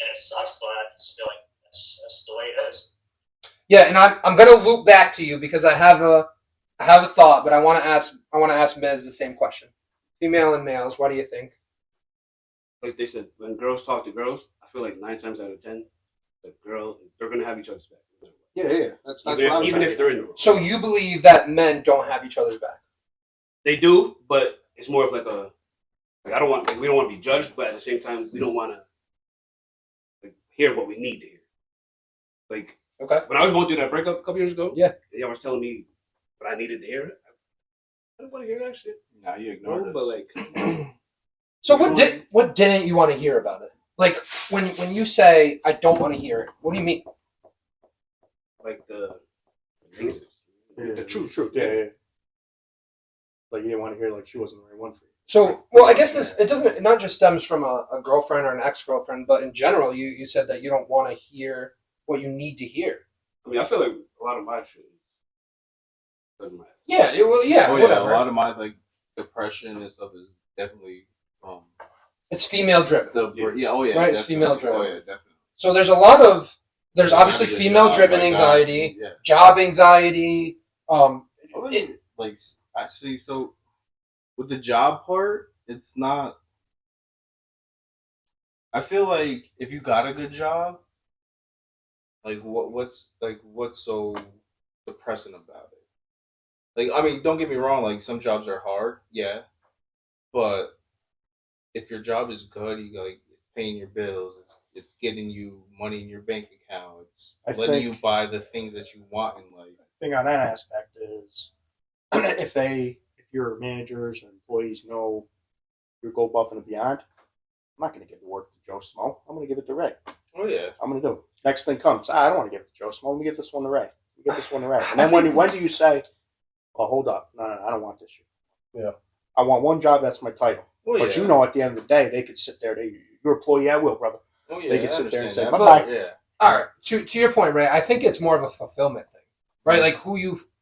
And it sucks, but I just feel like that's the way it is. Yeah, and I'm gonna loop back to you because I have a thought, but I want to ask Miz the same question. Female and males, what do you think? Like they said, when girls talk to girls, I feel like 9 times out of 10, they're gonna have each other's back. Yeah. That's what I'm Even saying. if they're in the wrong. So you believe that men don't have each other's back? They do, but it's more of like we don't want to be judged, but at the same time, we don't want to hear what we need to hear. Like, Okay. when I was going through that breakup a couple years ago, Yeah, y'all was telling me what I needed to hear. I don't want to hear that shit. Now you ignore this. But like, So what didn't you want to hear about it? Like when you say I don't want to hear it, what do you mean? like the negatives, the truth. Yeah. Like you didn't want to hear like she wasn't the right one for you. So well, I guess it not just stems from a girlfriend or an ex-girlfriend, but in general, you said that you don't want to hear what you need to hear. I mean, I feel like a lot of my shit doesn't matter. Yeah, Oh, yeah, whatever. a lot of my like depression and stuff is definitely It's female driven. Right, it's female driven. Oh yeah, definitely. So there's obviously Having a female job, driven like, anxiety, yeah. job anxiety. Like I see. So with the job part, it's not. I feel like if you got a good job, like what's so depressing about it? Like, I mean, don't get me wrong. Like, some jobs are hard, yeah, but if your job is good, it's paying your bills, it's getting you money in your bank account, it's I letting think- you buy the things that you want in life. The thing on that aspect is if your managers and employees know you go above and beyond, I'm not going to give the work to Joe Smo. I'm going to give it to Ray. Oh yeah, I'm going to do it. Next thing comes, I don't want to give it to Joe Smo. Let me give this one to Ray. Give this one to Ray. And then when do you say, oh, hold up. No, I don't want this shit. Yeah. I want one job, that's my title. oh But yeah. at the end of the day, they could sit there. Your employee at will, brother. Oh yeah, they can I sit there and understand say, that, "Bye-bye." but, yeah. All right, to your point, Ray. I think it's more of a fulfillment thing, right? Like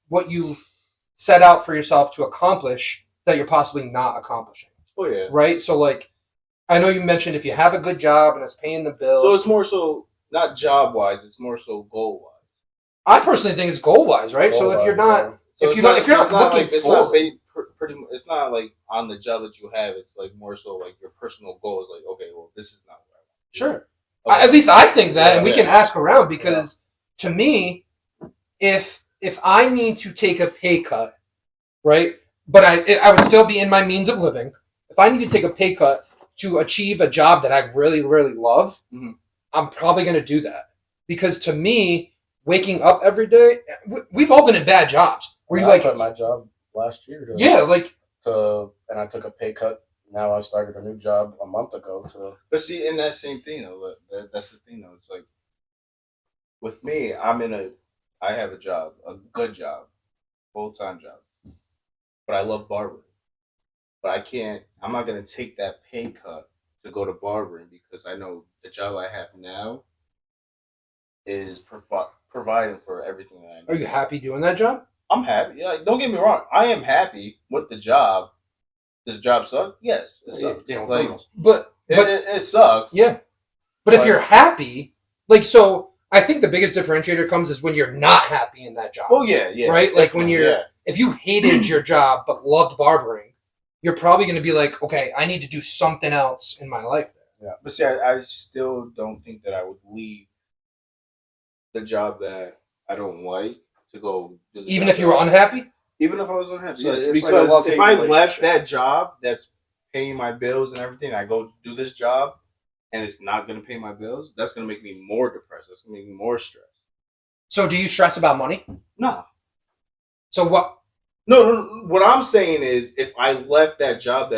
what you've set out for yourself to accomplish that you're possibly not accomplishing, Oh yeah. right? So like, I know you mentioned if you have a good job and it's paying the bills. So it's more so not job wise, it's more so goal wise. I personally think it's goal wise, right? So if you're not, So if you're not looking it's forward, it's not like on the job that you have. It's like more so like your personal goal is like, okay, well, this is not what I want. sure. Okay. At least I think that, and we Yeah. can ask around because to me, if I need to take a pay cut, right, but I would still be in my means of living. If I need to take a pay cut to achieve a job that I really, really love, Mhm. I'm probably going to do that because to me, waking up every day, we've all been in bad jobs. Where you I like, quit my job last year. yeah, like And I took a pay cut. Now I started a new job a month ago. But see, in that same thing though, that's the thing though. It's like with me, I have a job, a good job, full-time job, but I love barbering. But I'm not gonna take that pay cut to go to barbering because I know the job I have now is providing for everything that I need. are you happy doing that job? I'm happy. Like, don't get me wrong. I am happy with the job. Does the job suck? Yes, it sucks. Yeah, Like, But it sucks. yeah. But if But- you're happy, like, so I think the biggest differentiator comes is when you're not happy in that job. Oh yeah, yeah. Right? Like, when definitely, you're- If you hated your job but loved barbering, you're probably going to be like, okay, I need to do something else in my life. But see, I still don't think that I would leave the job that I don't like to go do the Even job if you were that I- unhappy? Even if I was unhappy, So yes. it's like a Because love-hate if I left relationship. that job that's paying my bills and everything, I go do this job and it's not going to pay my bills, that's going to make me more depressed. That's going to make me more stressed. So do you stress about money? No. So what? No, what I'm saying is if I left that job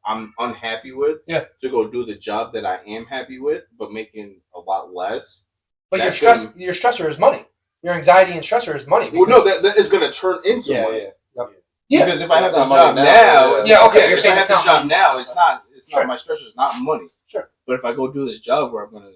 I'm unhappy with Yeah. to go do the job that I am happy with, but making a lot less. But That's your stressor is money. Your anxiety and stressor is money. Well, no, because- that is going to turn into money. Yep. Yeah. Because if I have It's this not job money now, now, yeah, okay, you're if saying I it's have this not job money. now, it's not Sure. my stress is not money. Sure. But if I go do this job where I'm gonna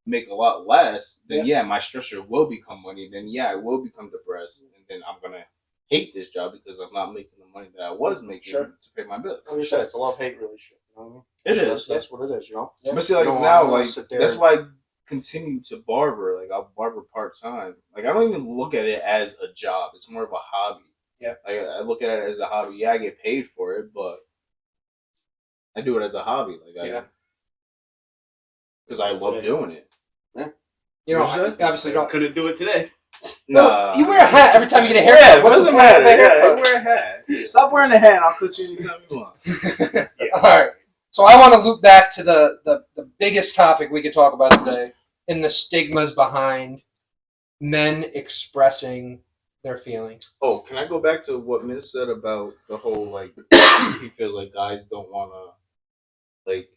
make a lot less, then yeah, my stressor will become money. Then yeah, I will become depressed, and then I'm gonna hate this job because I'm not making the money that I was making Sure. to pay my bills. Like you said, it's a love-hate relationship. You know what I mean? It So is. That's what it is. You know. Yeah. But see, like You don't now, wanna like sit there that's and- why I continue to barber. Like I'll barber part time. Like I don't even look at it as a job. It's more of a hobby. Yeah. Like I look at it as a hobby. Yeah, I get paid for it, but I do it as a hobby. Like Yeah. because I love doing it. You know, What'd you say? I obviously don't. Couldn't do it today. Well, you wear a hat every time you get a Yeah, haircut. it What's the doesn't point of matter. a Yeah, haircut? you wear a hat. Stop wearing a hat. And I'll cut you anytime you want. All right. So I want to loop back to the biggest topic we could talk about today, and the stigmas behind men expressing their feelings. Oh, can I go back to what Miz said about the whole like he feels like guys don't want to like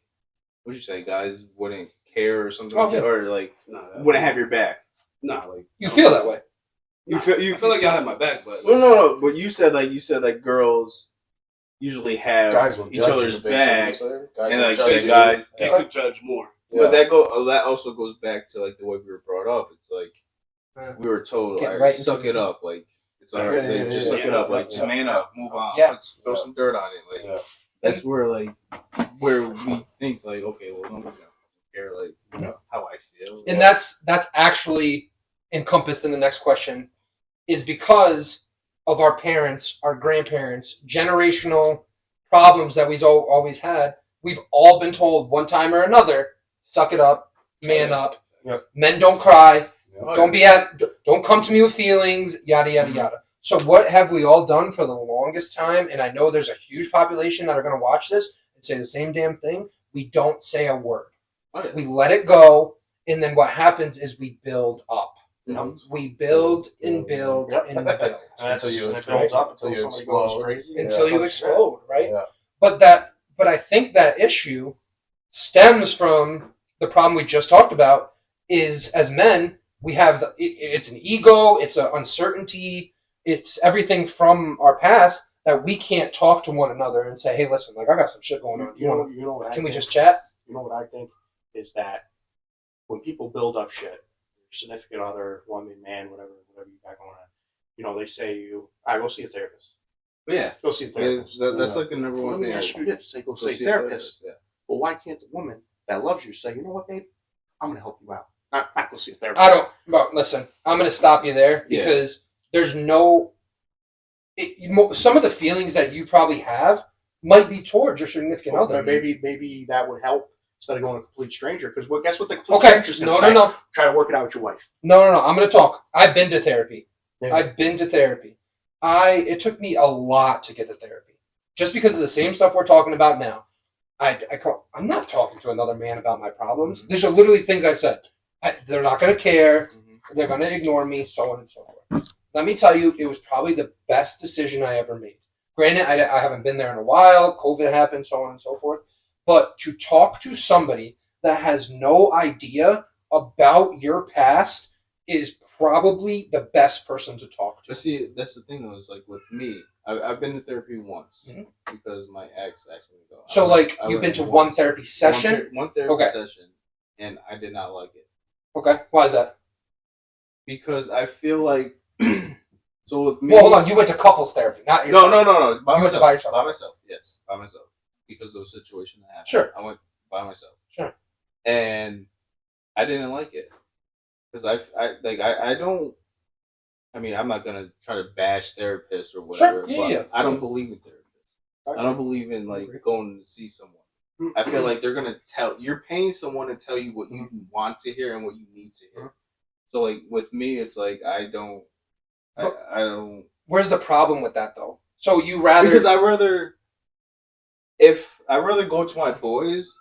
what'd you say guys wouldn't care or something Oh, like that, yeah. or like Nah, wouldn't have your back. Nah, like You feel that way? You feel you I feel like y'all have my back, but well, no, but you said like girls usually have Guys will each judge other's you, back, basically. Guys and will like judge the you. guys. you Yeah. could judge more. Yeah. But that also goes back to like the way we were brought up. It's like Yeah. we were told, Get all right, right into suck it. it up, like it's like, Yeah, just yeah, suck it yeah. up, like Yeah. just man up, move on, Yeah. let's throw some dirt on it, like. Yeah. That's where we think like, okay, well, nobody's gonna care like how I feel. And that's actually encompassed in the next question, is because of our parents, our grandparents, generational problems that we've always had. We've all been told one time or another, suck it up, man up. Yep. Men don't cry. Yeah. Don't come to me with feelings, yada yada yada. So what have we all done for the longest time? And I know there's a huge population that are going to watch this and say the same damn thing. We don't say a word. Oh, yeah. We let it go, and then what happens is we build up. Mhm. We build and build Yep. and build And that's Until you and it explode. builds up Until until you somebody goes explode. crazy. until you 100%. explode, right? Yeah. But I think that issue stems from the problem we just talked about. Is as men we have it's an ego, it's an uncertainty, it's everything from our past that we can't talk to one another and say, hey, listen, like I got some shit going on. You know what I Can we think? just chat? You know what I think is that when people build up shit, your significant other, woman, man, whatever you got going on, you know, they say I go see a therapist. But yeah, Go see a therapist. that's like the number Well, one let me thing. ask you this: they go Go see a see a therapist. Yeah. Well, why can't the woman that loves you say, you know what, babe, I'm gonna help you out. Not go see a therapist. I don't. Well, listen, I'm going to stop you there Yeah. because there's no. Some of the feelings that you probably have might be towards your significant Well, other. maybe that would help instead of going to a complete stranger. Because guess what the complete Okay. stranger's gonna say? No. Try to work it out with your wife. No. I'm going to talk. I've been to therapy. Yeah. I've been to therapy. It took me a lot to get to therapy, just because of the same stuff we're talking about now. I'm not talking to another man about my problems. These are literally things I said. They're not going to care. They're going to ignore me, so on and so forth. Let me tell you, it was probably the best decision I ever made. Granted, I haven't been there in a while. COVID happened, so on and so forth. But to talk to somebody that has no idea about your past is probably the best person to talk to. But see, that's the thing though. Is like with me, I've been to therapy once Mhm. because my ex asked me to go. So, I you've went been to one once. therapy session? One therapy Okay. session, and I did not like it Okay. Why is that? because I feel like so with me. Well, hold on. You went to couples therapy, not No, yourself. no. By You went myself. by yourself. By myself. Yes, by myself. Because of the situation that happened. Sure. I went by myself. Sure. And I didn't like it because I don't. I mean, I'm not gonna try to bash therapists or whatever. Sure, yeah, but yeah. I don't believe in therapists. I don't believe in like agree. going to see someone. I feel like they're gonna you're paying someone to tell you what you want to hear and what you need to hear. So like with me, it's like I don't. Where's the problem with that, though? So you rather Because I rather go to my boys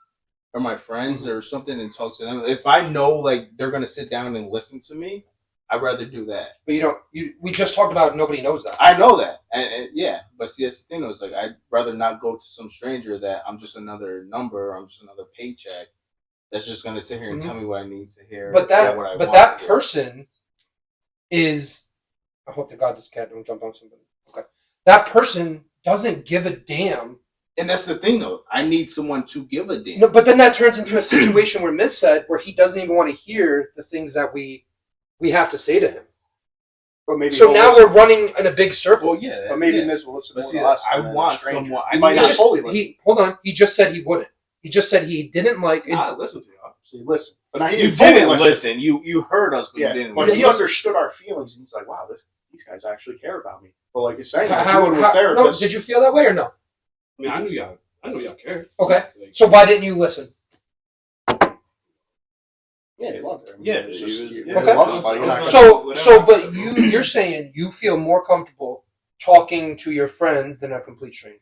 or my friends or something and talk to them. If I know like they're gonna sit down and listen to me, I'd rather do that. but you don't. We just talked about nobody knows that. I know that, and yeah. But see, that's the thing. Is like I'd rather not go to some stranger that I'm just another number. I'm just another paycheck. That's just gonna sit here and tell me what I need to hear. But that, what I but want that to hear. person is. I hope to God this cat don't jump on somebody. Okay. that person doesn't give a damn. And that's the thing, though. I need someone to give a damn. No, but then that turns into a situation where Miss said, where he doesn't even want to hear the things that we have to say to him. But maybe So he'll now listen. we're running in a big circle. Well, yeah. But maybe yeah. Miss will listen But more see, to us. I than a want stranger. someone- He I might need not just- fully listen. Hold on. He just said he wouldn't. He just said he didn't like it. I listen to y'all. So you listen, but now he You didn't fully didn't listen. You heard us, but Yeah, you didn't but listen. he understood our feelings, and he's like, "Wow, these guys actually care about me." But like you're saying, if you How, go to a no, therapist, did you feel that way or no? I mean, I knew y'all cared. Okay. Like, So why didn't you listen? yeah, he loved her. I mean, Yeah, it's he just, was- you yeah, Okay. love somebody, you're not So but you're saying you feel more comfortable talking to your friends than a complete stranger.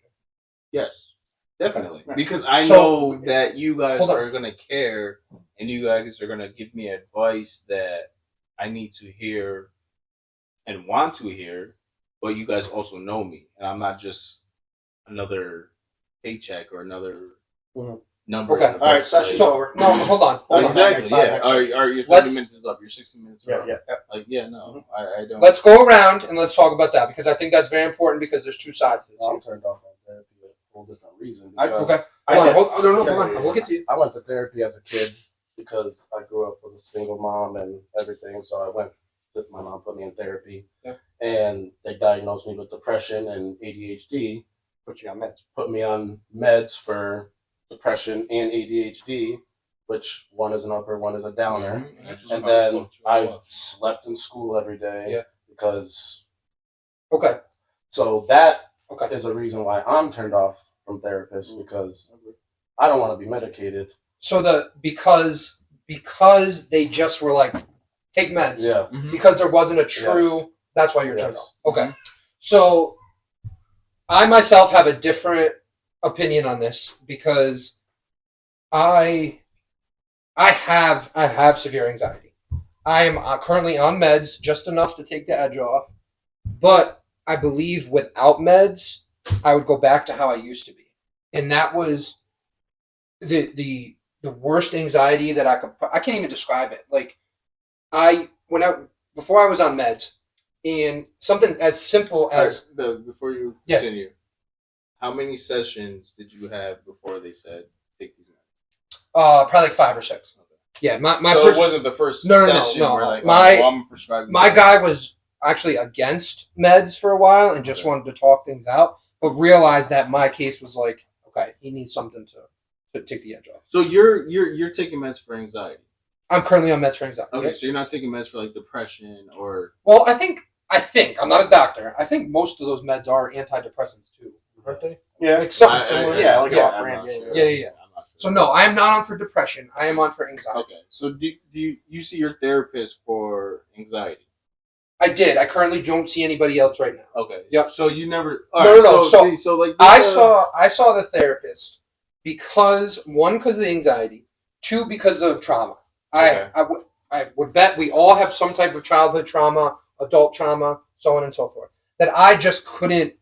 Yes, definitely. Okay. Because I So- know that you guys Hold on. are gonna care, and you guys are gonna give me advice that I need to hear and want to hear. But you guys also know me, and I'm not just another paycheck or another Mhm. number. Okay. in the All right, book. session's Like- over. No, hold on. Hold on. exactly. Five Yeah. next Are session. your 30 Let's- minutes is up? Your 60 minutes are Yeah, up. yeah. Like no, I don't. Let's go around and let's talk about that because I think that's very important because there's two sides to this. I'm turned off on therapy for a whole different reason. I- because Okay. I Hold on. get- Hold on. Yeah, Hold on. yeah, I'll look yeah. at you. I went to therapy as a kid because I grew up with a single mom and everything. So I went with my mom put me in therapy, Yeah. and they diagnosed me with depression and ADHD. Put you on meds. Put me on meds for depression and ADHD, which one is an upper, one is a downer. Mhm. And then I slept in school every day Yeah. because. Okay. So that Okay. is a reason why I'm turned off from therapists because I don't want to be medicated. So because they just were like take meds Yeah. Mhm. because there wasn't a true. Yes. That's why you're turned Yes. off. Okay. So I myself have a different opinion on this because I have severe anxiety. I am currently on meds, just enough to take the edge off. But I believe without meds, I would go back to how I used to be, and that was the worst anxiety that I can't even describe it. Like before I was on meds, and something as simple as Before you Yeah. continue, how many sessions did you have before they said take these meds? probably like 5 or 6. Yeah, my So pers- it wasn't the first No, session no. where like I'm prescribing my meds. guy was actually against meds for a while and just Okay. wanted to talk things out, but realized that my case was like, okay, he needs something to take the edge off. So you're taking meds for anxiety. I'm currently on meds for anxiety. Okay, Yep. so you're not taking meds for like depression or Well, I think I'm not a doctor. I think most of those meds are antidepressants too, aren't they? Yeah. Like something similar. Yeah, like yeah. off brand, I'm not yeah, sure. yeah. I'm not sure. So no, I am not on for depression. I am on for anxiety. Okay, so do you see your therapist for anxiety? I did. I currently don't see anybody else right now. Okay. Yep. So you never. No. So like I this, saw the therapist because of the anxiety, 2 because of trauma. Okay. I would bet we all have some type of childhood trauma, adult trauma, so on and so forth. That I just couldn't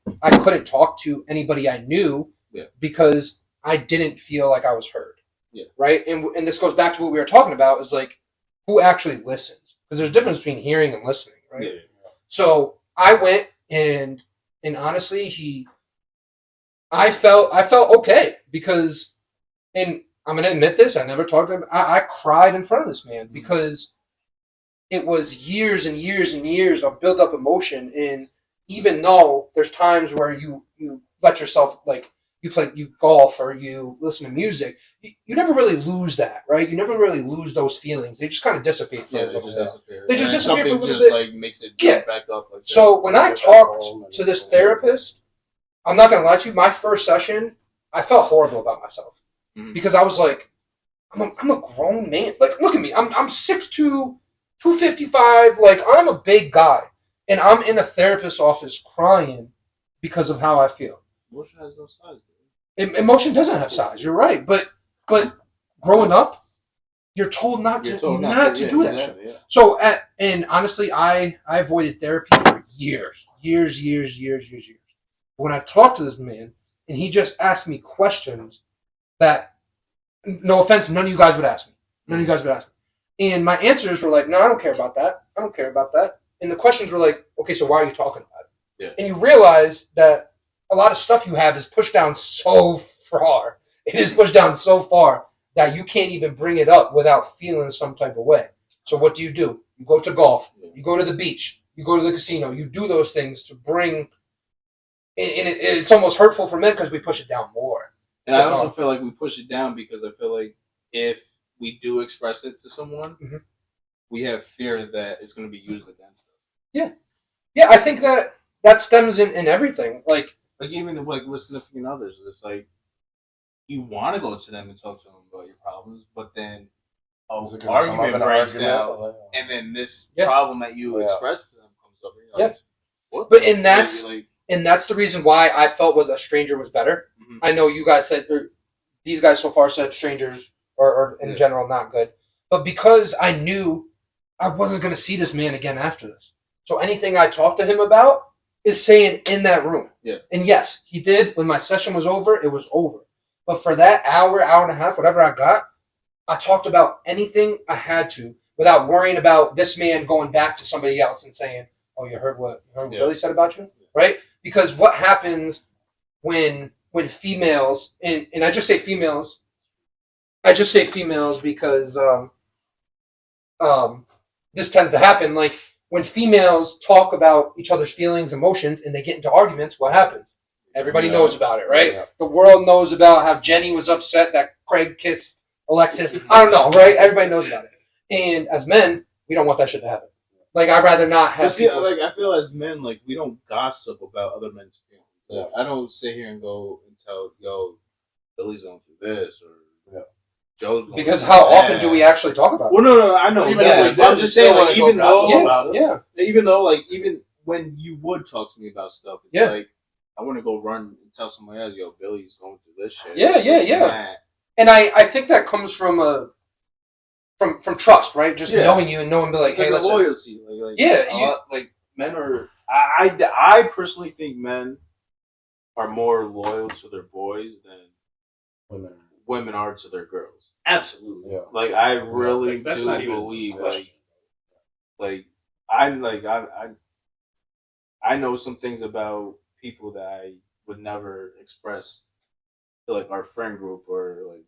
talk to anybody I knew Yeah. because I didn't feel like I was heard. Yeah. Right? And this goes back to what we were talking about is like who actually listens? Because there's a difference between hearing and listening, right? Yeah. So I went and honestly I felt okay because, and I'm gonna admit this, I never talked to him. I cried in front of this man because it was years and years and years of built up emotion. And even though there's times where you let yourself like you golf or you listen to music, you never really lose that, right? You never really lose those feelings. They just kind of dissipate for Yeah, a they little just bit. disappear. They just And disappear for a something little just bit. like makes it Yeah. jump back up. Like that. So when I Get back talked home and to this it's- therapist, I'm not gonna lie to you. My first session, I felt horrible about myself Mhm. because I was like, I'm a grown man. Like, look at me. I'm 6'2", 255. Like, I'm a big guy, and I'm in a therapist's office crying because of how I feel. Emotion has no size. Emotion doesn't have size. You're right, but growing up, you're told not to You're told not to yeah, do that shit. exactly, yeah. So, and honestly, I avoided therapy for years. When I talked to this man, and he just asked me questions that, no offense, none of you guys would ask me. None of you guys would ask me. And my answers were like, no, I don't care about that. I don't care about that. And the questions were like, okay, so why are you talking about it? Yeah. and you realize that a lot of stuff you have is pushed down so far. It is pushed down so far that you can't even bring it up without feeling some type of way. So what do? You go to golf, you go to the beach, you go to the casino, you do those things to bring. And it's almost hurtful for men because we push it down more. And I also feel like we push it down because I feel like if we do express it to someone, Mhm. we have fear that it's going to be used against us. Yeah, I think that stems in everything. Like Even with significant others, it's like you want to go to them and talk to them about your problems, but then Is it gonna come up argument in an breaks argument? out, Like, and then this Yeah. problem that you Yeah. expressed to them comes up. And you're like, what But the and that's- like, and that's the reason why I felt was a stranger was better. Mhm. I know you guys said, or these guys so far said strangers or in Yeah. general not good, but because I knew I wasn't going to see this man again after this, so anything I talked to him about is saying in that room. Yeah. And yes, he did. When my session was over, it was over. But for that hour and a half, whatever I got, I talked about anything I had to without worrying about this man going back to somebody else and saying, "Oh, you heard what Yeah. Billy said about you?" Right? Because what happens when females and I just say females because this tends to happen. Like when females talk about each other's feelings, emotions, and they get into arguments, what happens? Everybody Yeah. knows about it, right? Yeah. The world knows about how Jenny was upset that Craig kissed Alexis. I don't know, right? Everybody knows about it. And as men, we don't want that shit to happen. Like I'd rather not have. But see, people- like I feel as men, like we don't gossip about other men's feelings. Like, Yeah. I don't sit here and go and tell, "Yo, Billy's going through this," or Yeah. "Joe's going." because through how that. often do we actually talk about it? Well, no, I know. But even that. if we I'm did, just you saying, still like, wanna even go gossip though, about it. Yeah. even though, like, even when you would talk to me about stuff, it's Yeah. like I want to go run and tell somebody else, "Yo, Billy's going through this shit." Yeah, this and yeah. that. And I think that comes from from trust, right? Just Yeah. knowing you and knowing, be like, It's hey, like a listen, loyalty. Like Yeah, a you- lot- like men are. I personally think men are more loyal to their boys than women. women are to their girls. Absolutely. Yeah. Like I really That's do not even a believe question. I know some things about people that I would never express to like our friend group or like,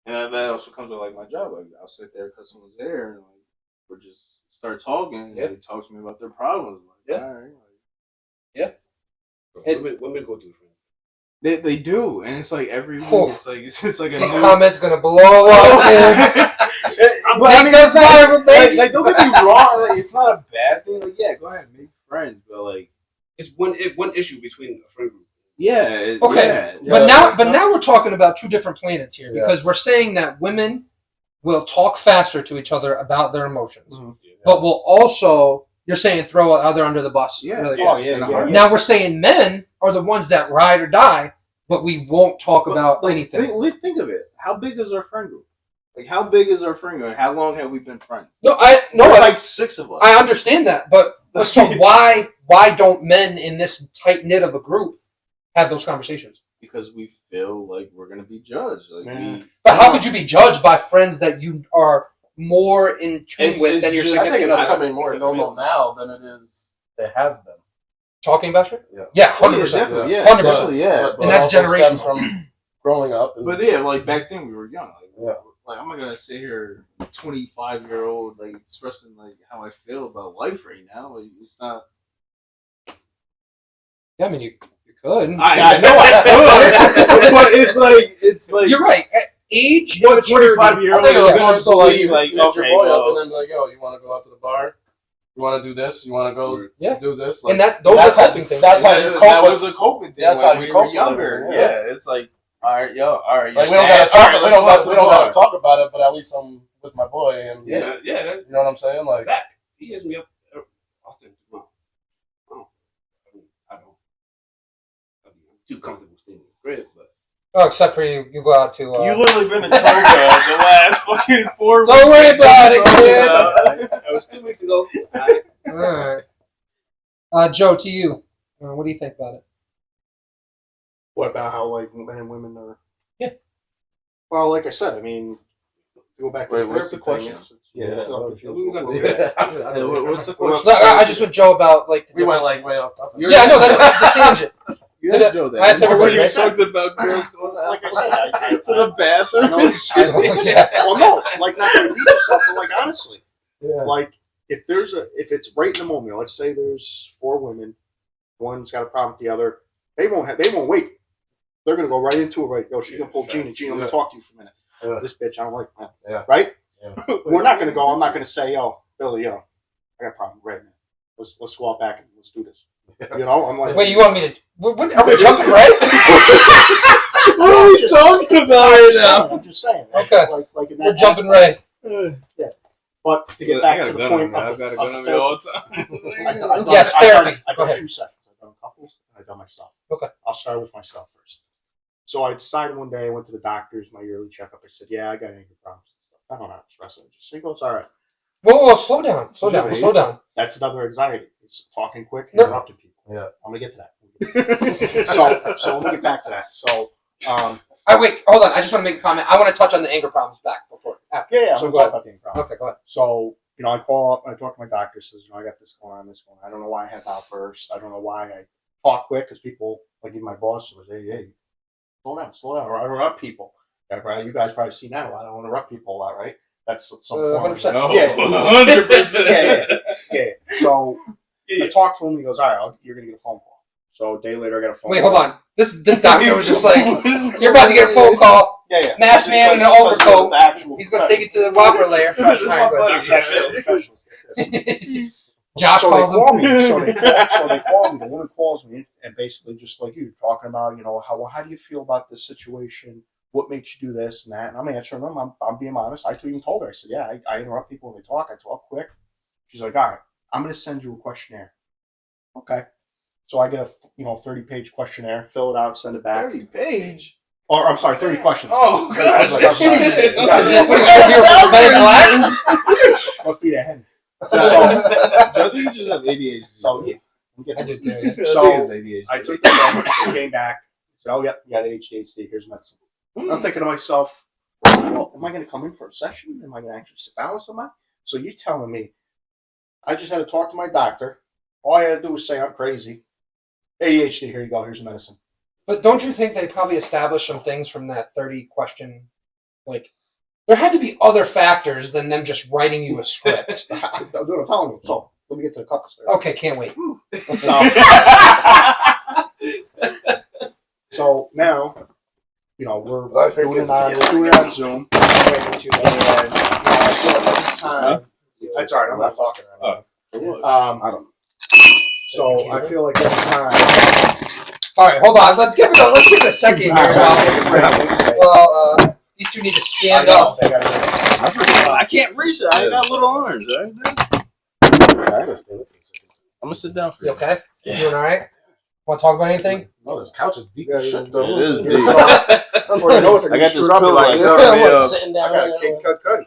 and that also comes with like my job. Like I'll sit there because someone's there and like we'll just start talking and Yeah. they talk to me about their problems. Like, Yeah. all right, like, Women go through things. they do, and it's like every week. Whew. It's like a this new. comment's gonna blow up, dude. But I mean, Make us it's not, laugh, baby. like, don't get me wrong. Like, it's not a bad thing. Like, yeah, go ahead, make friends. But like, It's one issue between a friend group. yeah, it's, Okay. yeah. But now we're talking about two different planets here Yeah. because we're saying that women will talk faster to each other about their emotions, Mhm. but will also you're saying throw other under the bus. Yeah. really Oh, fast. yeah, in a yeah, heartbeat. yeah. Now we're saying men are the ones that ride or die, but we won't talk about like, anything. Think of it. How big is our friend group? Like, how big is our friend group? How long have we been friends? No, There's like 6 of us. I understand that, but so why don't men in this tight knit of a group have those conversations? Because we feel like we're gonna be judged. Like Yeah. But how could you be judged by friends that you are more in tune It's- with it's than your just- I think significant it's other? becoming more It's a normal feeling. now than it is. It has been. Talking about shit? Yeah. Yeah, Oh, 100%. definitely, yeah, 100%. definitely, yeah. But And that's it also stems generational. from growing up. And, But yeah, like back then we were young. Like, Yeah. like I'm not gonna sit here, 25-year-old, like expressing like how I feel about life right now. Like it's not. Yeah, I mean, you could. I know I could, but it's like You're right. At age, what immaturity- 25-year-old I think it was is more gonna so like believe you like hit your okay, boy up well, and then be like, yo, you want to go out to the bar? You want to do this? You want to go Yeah. do this? And that those are that's how- coping things. that's how you that cope was a coping thing. That's when how you we cope were with younger. everything, Yeah. yeah. It's like all right, yo, all right. Like you're we don't gotta sad. talk. All right, let's go out to We the don't bar. gotta talk about it, but at least I'm with my boy, and Yeah. Yeah, that's you know what I'm saying? Like, Zach. He hits me up often. Well, I don't. I'm too comfortable staying in the crib, but Oh, except for you go out to. You literally been in Toga the last fucking 4 weeks. Don't worry about it, kid. that was 2 weeks ago. I, All right. Joe, to you. What do you think about it? What about how like men and women are? Yeah. Well, like I said, I mean, To go back to Wait, the what's therapy the questions. thing? Yeah. so if you- Yeah, what's the No, question? I just with Joe about like. We went like way off topic. Yeah, I know that's the tangent. You Did asked it- Joe that. I asked everybody, You right? talked about girls going out Like I said, to the bathroom. I know and it's- shit. Yeah. well, no, like not going to beat yourself, but like honestly, Yeah. like if it's right in the moment, let's say there's 4 women, one's got a problem with the other, they won't wait. They're gonna go right into it. Right, yo, she's gonna pull Gina. Gina, I'm gonna talk to you for a minute. Yeah. This bitch, I don't like that. Yeah. Right? Yeah. We're not gonna go. I'm not gonna say, yo, Billy, yo, I got a problem right now. Let's go out back and let's do this. You know, I'm like, Wait, you want me to? What, are we jumping right? What are we talking about right now? I'm just saying. Okay. Like in that We're jumping aspect. right. But to get back to the point of I've got a the, gun of on the me all therapy, the time. I've done- Yes, I've done- therapy. I've Go done ahead. 2 sessions. I've done couples. And I've done myself. Okay. I'll start with myself first. So I decided one day I went to the doctor's, my yearly checkup. I said, yeah, I got anger problems and stuff. I don't know how to express it. Just he goes, all right. Whoa, slow down, slow down. That's another anxiety. It's talking quick and No. interrupting people. Yeah. I'm gonna get to that. So let me get back to that. So Wait, hold on. I just want to make a comment. I want to touch on the anger problems back before. After. yeah, I'm So gonna go talk ahead. about the anger problem. Okay, go ahead. So, I call up, I talk to my doctor, says, I got this going on, this going on. I don't know why I have outbursts. I don't know why I talk quick, because people, like even my boss was, hey, slow down, or I interrupt people. Yeah, right? You guys probably see now, I don't interrupt people a lot, right? That's what some form of- 100%. No, Yeah. 100%. Yeah. So I talked to him, he goes, all right, you're going to get a phone call. So a day later, I got a phone Wait, call. hold on. This doctor was just like, you're about to get a phone call. Yeah. Masked man in an Because overcoat. of the actual He's gonna take it to the Whopper layer. This is Alright, my go buddy. professional. ahead. Josh so calls they him. call me. So they call me. The woman calls me and basically just like you talking about, how do you feel about this situation? What makes you do this and that? And I'm answering them. I'm being honest. I even told her. I said, yeah, I interrupt people when they talk. I talk quick. She's like, all right, I'm going to send you a questionnaire. Okay. So I get a 30-page questionnaire, fill it out, send it back. 30-page? Or I'm sorry, 30 questions. Oh, gosh. I'm sorry. Is it what are you here for Men in Black? Must be the hen. I think you just have ADHD. So yeah, we get I to do too. Yeah. I So, think it's ADHD. I took that, I came back, said, oh, yep, you got ADHD, here's medicine. I'm thinking to myself, well, am I going to come in for a session? Am I going to actually sit down with somebody? So you're telling me, I just had to talk to my doctor. All I had to do was say, I'm crazy. ADHD, here you go, here's the medicine. But don't you think they probably established some things from that 30 question? Like, there had to be other factors than them just writing you a script. I'm telling you. So let me get to the couples there. Okay, can't wait. So now, we're doing it on Zoom. And, I feel like at the time, that's all right, I'm not talking right now. I don't. So I feel like at the time, All right, hold on. Let's give it a second here. Well, these two need to stand up. I can't reach it. I ain't got little arms. Right? I'm gonna sit down for You okay? You doing all right? Want to talk about anything? No, this couch is deep Yeah, as shit, yeah, though. It is Yeah. deep. Or you know what, they're I got screwed this up, pillow like, like yeah, cover me up. Sitting I down. got a Kid Cut Cudi.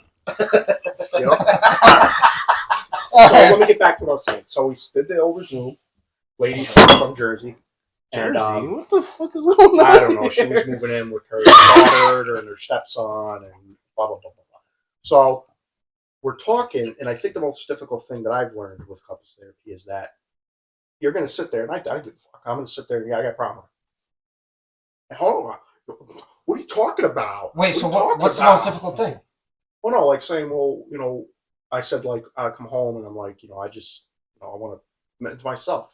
You know? All So right. let me get back to what I was saying. So we did it over Zoom. Lady from Jersey. And, Jersey? What the fuck is going on? I don't know. She was moving in with her daughter and her stepson and blah, blah, blah, blah, blah. So we're talking, and I think the most difficult thing that I've learned with couples therapy is that you're going to sit there, and I give a fuck. I'm going to sit there and, yeah, I got a problem. And hold on. What are you talking about? Wait, so are you talking what's the about? most difficult thing? Well, no, like saying, well, I said, like, I come home and I'm like, I just, I want to to myself.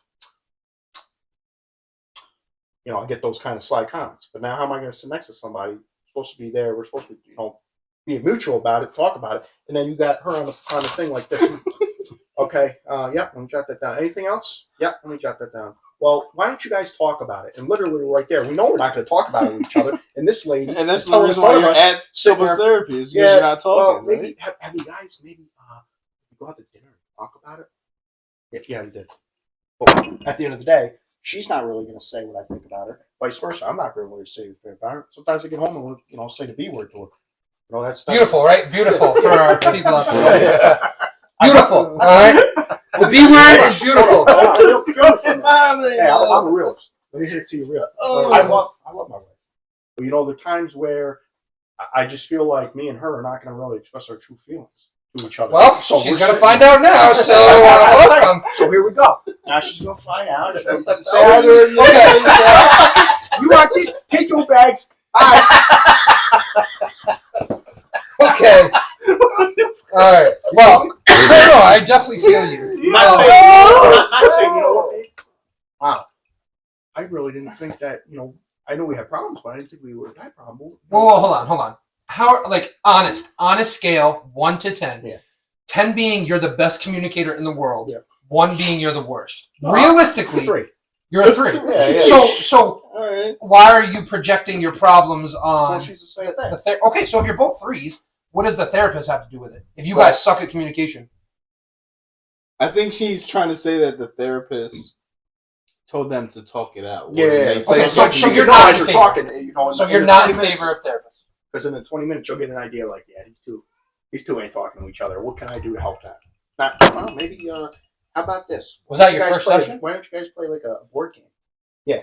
I get those kind of sly comments. But now how am I going to sit next to somebody? We're supposed to be there. We're supposed to be, be mutual about it, talk about it. And then you got her on the thing like this. Okay, yeah, let me jot that down. Anything else? Yeah, let me jot that down. Well, why don't you guys talk about it? And literally right there, we know we're not going to talk about it with each other. And this lady, And that's the telling reason in why front you're of us, at sitting couples there, therapy is because yeah, you're not well, talking. maybe Right? have you guys go out to dinner and talk about it? Yeah, we did. But at the end of the day, she's not really going to say what I think about her. Vice versa, I'm not going to really say anything about her. Sometimes I get home and say the B word to her. That's Beautiful, right? Beautiful for our people out there. Yeah. Beautiful, all right? The B word is beautiful. Hey, I'm a realist. Let me hit it to you real. Oh. I love my wife. But there are times where I just feel like me and her are not going to really express our true feelings to each other. Well, So she's we're gonna sitting- find out now. So welcome. So here we go. Now she's gonna find out. She's gonna Say hi to her. Okay. You want these? Take your bags. All right. Okay. All right. Well, no, I definitely feel you. I'm not saying, you know what, babe? Wow. I really didn't think that, I know we had problems, but I didn't think we were that problem. Whoa, hold on. How, like, on a scale, 1 to 10. Yeah. 10 being you're the best communicator in the world. Yeah. 1 being you're the worst. No, Realistically, 3. you're a 3. Yeah. So All right. why are you projecting your problems on Well, she's the same thing. the okay, so if you're both 3s, what does the therapist have to do with it? If you guys suck at communication. I think she's trying to say that the therapist told them to talk it out. Yeah. Okay, so you you're know not as in you're favor. talking, So you're not in favor of therapists. Because in the 20 minutes, you'll get an idea like, yeah, these two ain't talking to each other. What can I do to help that? Well, maybe, how about this? Was that You your guys first play- session? Why don't you guys play like a board game? Yeah.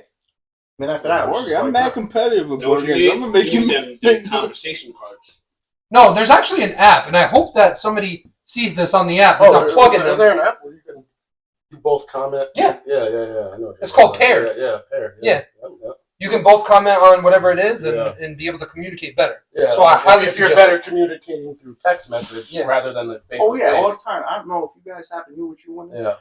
Then after that, it was just I'm like, mad competitive with board Don't games. I'm gonna make you them conversation cards. No, there's actually an app, and I hope that somebody sees this on the app. Oh, Without plugging is them. there an app where you both comment? Yeah. Yeah. I know. It's called Paired. Yeah, Paired. Yeah. Yep. You can both comment on whatever it is and, Yeah. and be able to communicate better. Yeah. So I highly if you're suggest better communicating through text message Yeah. rather than the face oh to yeah, all the face. time. I don't know if you guys happen to do what you want to do, Yeah.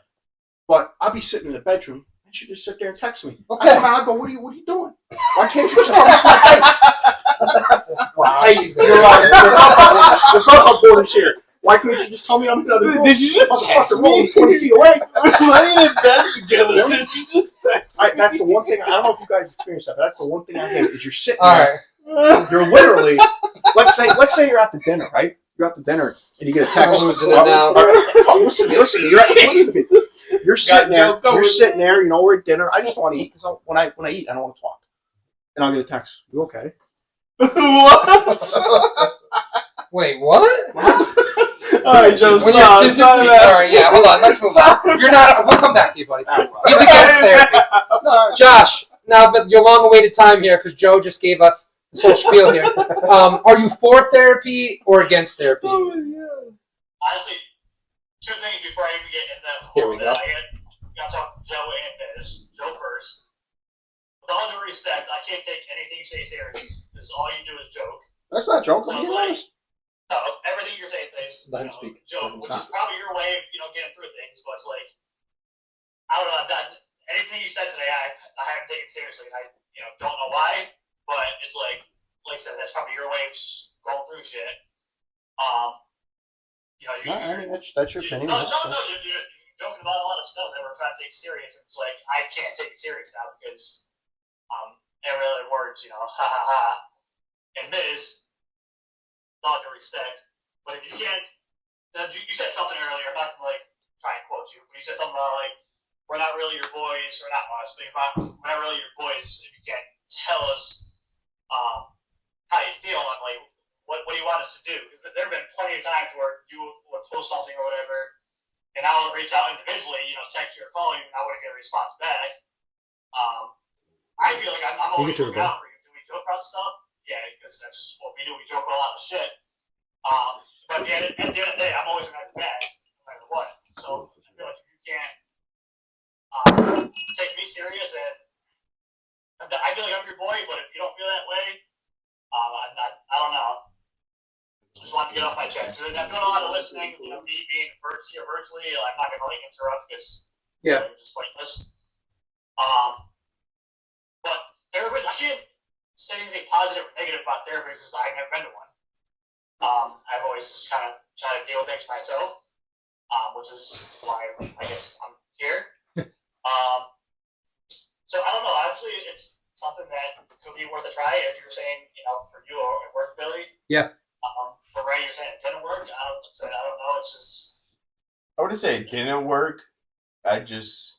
but I'll be sitting in the bedroom and she just sit there and text me. Okay. I come out, I go, what are you doing? Why can't you just tell me to my face? Wow, Hey, she's you're gonna- right. There's no borders here. Why couldn't you just tell me I'm in the other room? Did you just Motherfucker, text rolling me? 20 feet away. We're laying in bed together. Really? Did you just text That's the one thing. I don't know if you guys experience that, but that's the one thing I hate is you're sitting All there. right. You're literally, let's say you're at the dinner, right? You're at the dinner and you get a text. I'm losing it now. Listen to me. Listen to me. You're sitting there. You're sitting there. We're at dinner. I just want to eat because when I eat, I don't want to talk. And I'll get a text. You okay? What? Wait, what? All right, Joe. When Stop. you're physically, all right, yeah, hold on, let's move on. You're not. We'll come back to you, buddy. He's against therapy. No, Josh, now, but your long-awaited time here because Joe just gave us this whole spiel here. Are you for therapy or against therapy? Honestly, 2 things before I even get into that Here whole we bit. go. I got to talk to Joe and Biz. Joe first. With all due respect, I can't take anything you say serious because all you do is joke. that's not joke. So What it's are you like, honest? no, everything you're saying today is Let him speak. Let joke, him which talk. is probably your way of getting through things. But it's like, I don't know. Anything you said today, I haven't taken seriously, and I don't know why. But it's like I said, that's probably your way of going through shit. No, I mean that's your opinion. No, That's- you're joking about a lot of stuff that we're trying to take serious, and it's like I can't take it serious now because every other word's ha ha ha, and Miz, all due respect. But if you can't, you said something earlier. I'm not gonna try and quote you, but you said something about we're not really your boys, or not us, but we're not really your boys if you can't tell us how you feel and what do you want us to do? Because there have been plenty of times where you would post something or whatever, and I would reach out individually, text you or call you, and I wouldn't get a response back. I feel like I'm always You can looking out for you. Do we joke about stuff? Yeah, because that's just what we do. We joke about a lot of shit. But at the end of the day, I'm always gonna have your back, no matter what. So I feel like if you can't take me serious, and I feel like I'm your boy, but if you don't feel that way, I don't know. Just wanted to get off my chest. I'm doing a lot of listening. Me being here virtually, I'm not gonna interrupt because it's just pointless. But therapists, I can't say anything positive or negative about therapists because I've never been to one. I've always just kind of tried to deal with things myself, which is why I guess I'm here. So I don't know. Actually, it's something that could be worth a try if you're saying, for you or at work, Billy. Yeah. For Ray, you're saying it didn't work. I don't know. It's just. I wouldn't say it didn't work. Because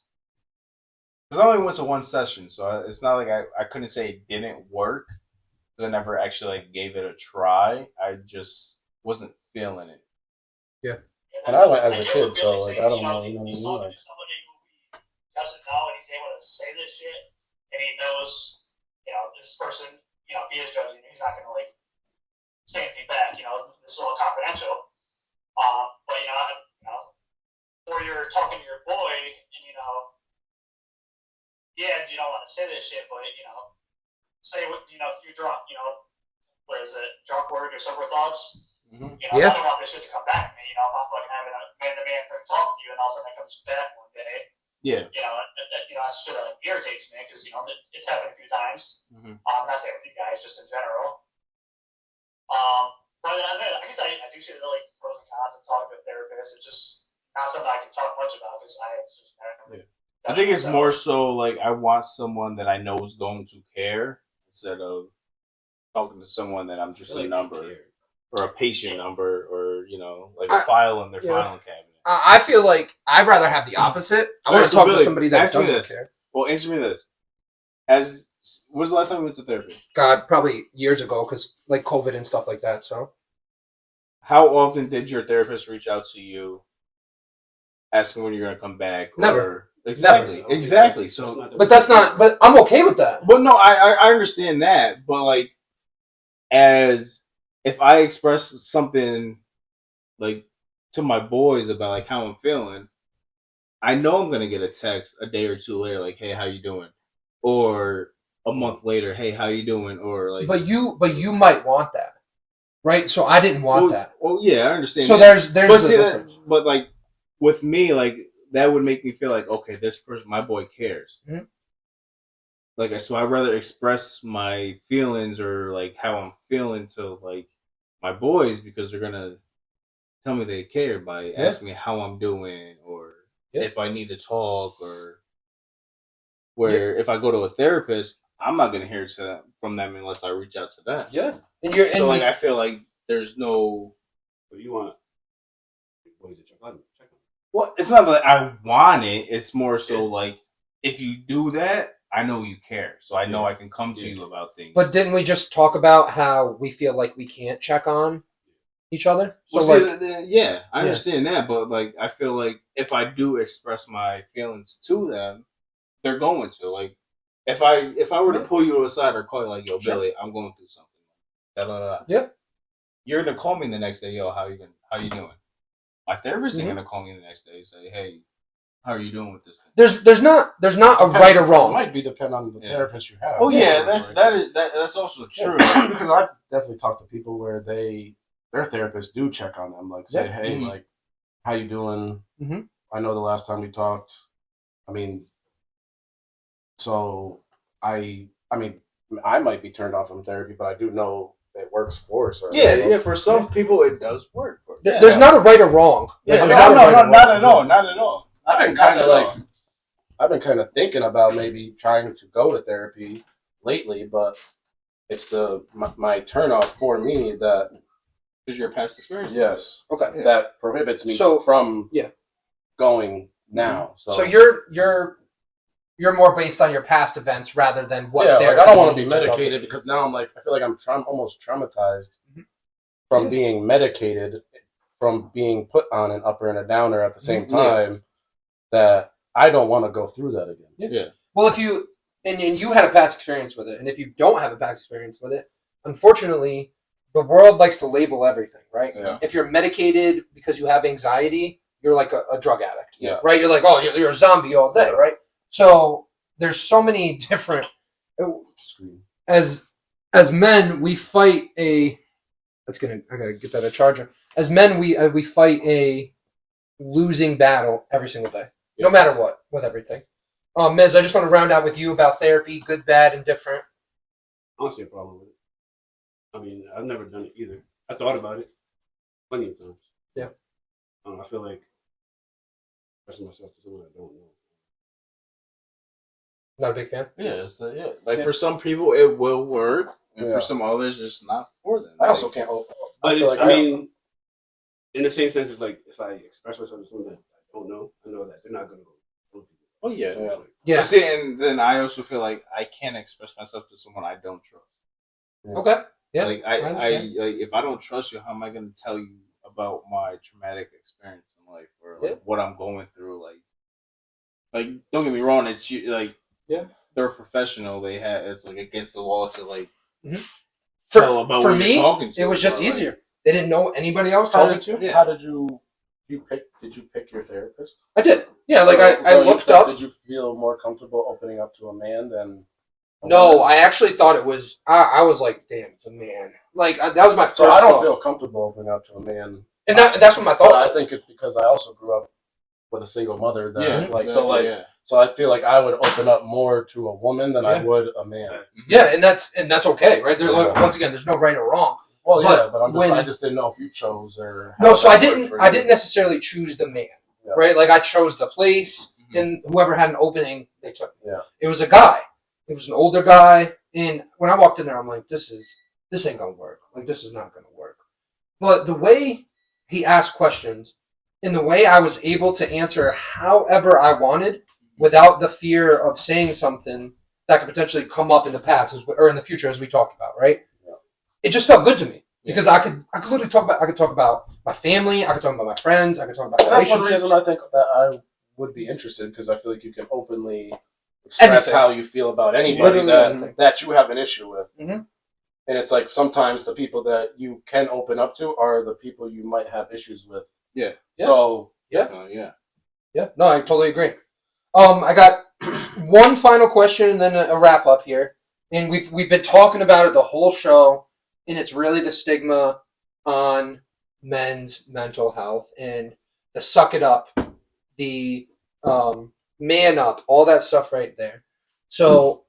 I only went to one session, so it's not like I couldn't say it didn't work because I never actually gave it a try. I just wasn't feeling it. And I went as a get kid, what so Billy's saying, I don't you know. He's talking to somebody who he doesn't know, and he's able to say this shit, and he knows, this person, if he is judging, he's not gonna same thing back. This is all confidential. But or you're talking to your boy, and yeah, you don't want to say this shit, but say what you're drunk. What is it? Drunk words or sober thoughts. Mhm. Yeah. I don't want this shit to come back to me. If I'm fucking having a man-to-man thing talking to you, and all of a sudden it comes back one day. Yeah. That shit irritates me because it's happened a few times. Mhm. I'm not saying with you guys, just in general. But I guess I do see the pros and cons of talking to a therapist. It's just not something I can talk much about because I just never. I think it's more so like I want someone that I know is going to care instead of talking to someone that I'm just a number or a patient number or like a file in their filing cabinet. I feel like I'd rather have the opposite. I want to talk to somebody that ask me doesn't this. care. Well, answer me this: when's the last time you went to therapy? God, probably years ago, because like COVID and stuff like that. So How often did your therapist reach out to you, asking when you're going to come back? Never. Exactly. Never. Exactly. So, but that's not. But I'm okay with that. but no, I understand that. But like, as if I express something like to my boys about like how I'm feeling, I know I'm gonna get a text a day or two later, like, "Hey, how you doing?" Or a month later, "Hey, how you doing?" Or like, But you might want that, right? So I didn't want that. Well, yeah, I understand. So that. there's but the difference. but like with me, like that would make me feel like, okay, this person, my boy, cares. Mhm. Like, so I'd rather express my feelings or like how I'm feeling to like my boys because they're gonna tell me they care by asking me how I'm doing or if I need to talk or where if I go to a therapist, I'm not gonna hear from them unless I reach out to them. Yeah, and So like I feel like there's no. But you want boys to check on. Well, it's not that I want it. It's more so like if you do that, I know you care, so I know I can come to you about things. But didn't we just talk about how we feel like we can't check on each other? So Well, see, yeah, I understand that, but like I feel like if I do express my feelings to them, they're going to like if I were to pull you aside or call you like, "Yo, Billy, I'm going through something." Da, da, da. Yeah. You're gonna call me the next day, "Yo, how you doing?" My therapist is gonna call me the next day and say, "Hey, how are you doing with this thing?" There's not a right or wrong. It might be depend on the therapist you have. Oh yeah, that's also true. Because I've definitely talked to people where their therapists do check on them, like say, hey, like, how you doing? Mm-hmm. I know the last time we talked. I mean, so I mean, I might be turned off from therapy, but I do know it works for certain Yeah, people. yeah. For some people, it does work. There's not a right or wrong. Yeah, Like, no, not at all, not at all. I've been kind of thinking about maybe trying to go to therapy lately, but it's my turnoff for me that because your past experience. Yes, Okay. that prohibits me So- from yeah. going now. So you're more based on your past events rather than what. Yeah, like therapy I don't want to be needs or doesn't medicated need. because now I'm like I feel like I'm almost traumatized Mhm. from Yeah. being medicated, from being put on an upper and a downer at the same time. That I don't want to go through that again. Yeah. Well, if you and you had a past experience with it, and if you don't have a past experience with it, unfortunately, the world likes to label everything, right? Yeah. If you're medicated because you have anxiety, you're like a drug addict, Yeah. right? You're like, oh, you're a zombie all day, right? So there's so many different. As men, we fight a. I gotta get that a charger. As men, we fight a losing battle every single day, no matter what, with everything. Miz, I just want to round out with you about therapy, good, bad, and different. I don't see a problem with it. I mean, I've never done it either. I thought about it plenty of times. Yeah. I feel like expressing myself to someone I don't know. Not a big fan. Yeah, Like for some people, it will work, and for some others, it's not for them. I also can't. But feel like I mean, in the same sense, it's like if I express myself to someone that I don't know, I know that they're not gonna go. Oh yeah. Yeah. But see, and then I also feel like I can't express myself to someone I don't trust. Okay. Yeah. Like I I understand. like if I don't trust you, how am I going to tell you about my traumatic experience in life or like what I'm going through? Like don't get me wrong, it's like they're a professional. They have it's like against the law to like tell about for who me, you're talking to. it was just but, like, easier. They didn't know anybody else How talking did, to. how did you pick? Did you pick your therapist? I did. Yeah, like I So you looked felt- up. Did you feel more comfortable opening up to a man than? a No, woman? I actually thought it was. I was like, damn, it's a man. Like that was my first. So I don't thought. feel comfortable opening up to a man. and that's what my thought. But I was. think it's because I also grew up with a single mother. That, Yeah, like exactly, so, like yeah. so I feel like I would open up more to a woman than I Yeah. would a man. Yeah, and that's okay, right? There, Yeah. Once again, there's no right or wrong. Well, But yeah, but I when- just didn't know if you chose or No, how so I that worked didn't. for I you. didn't necessarily choose the man, Yeah. right? Like I chose the place, Mhm. and whoever had an opening, they took. Yeah. It was a guy. It was an older guy, and when I walked in there, I'm like, this ain't gonna work. Like this is not gonna work. But the way he asked questions, and the way I was able to answer however I wanted, without the fear of saying something that could potentially come up in the past or in the future, as we talked about, right? Yeah. It just felt good to me. Because I could literally talk about my family, I could talk about my friends, I could talk about That's one relationships. reason I think that I would be interested because I feel like you can openly express Anything. how you feel about anybody Literally anything. that you have an issue with. Mhm. And it's like sometimes the people that you can open up to are the people you might have issues with. Yeah. So Yeah. Yeah. Yeah, no, I totally agree. I got one final question and then a wrap up here. And we've been talking about it the whole show, and it's really the stigma on men's mental health and the suck it up, the man up, all that stuff right there. So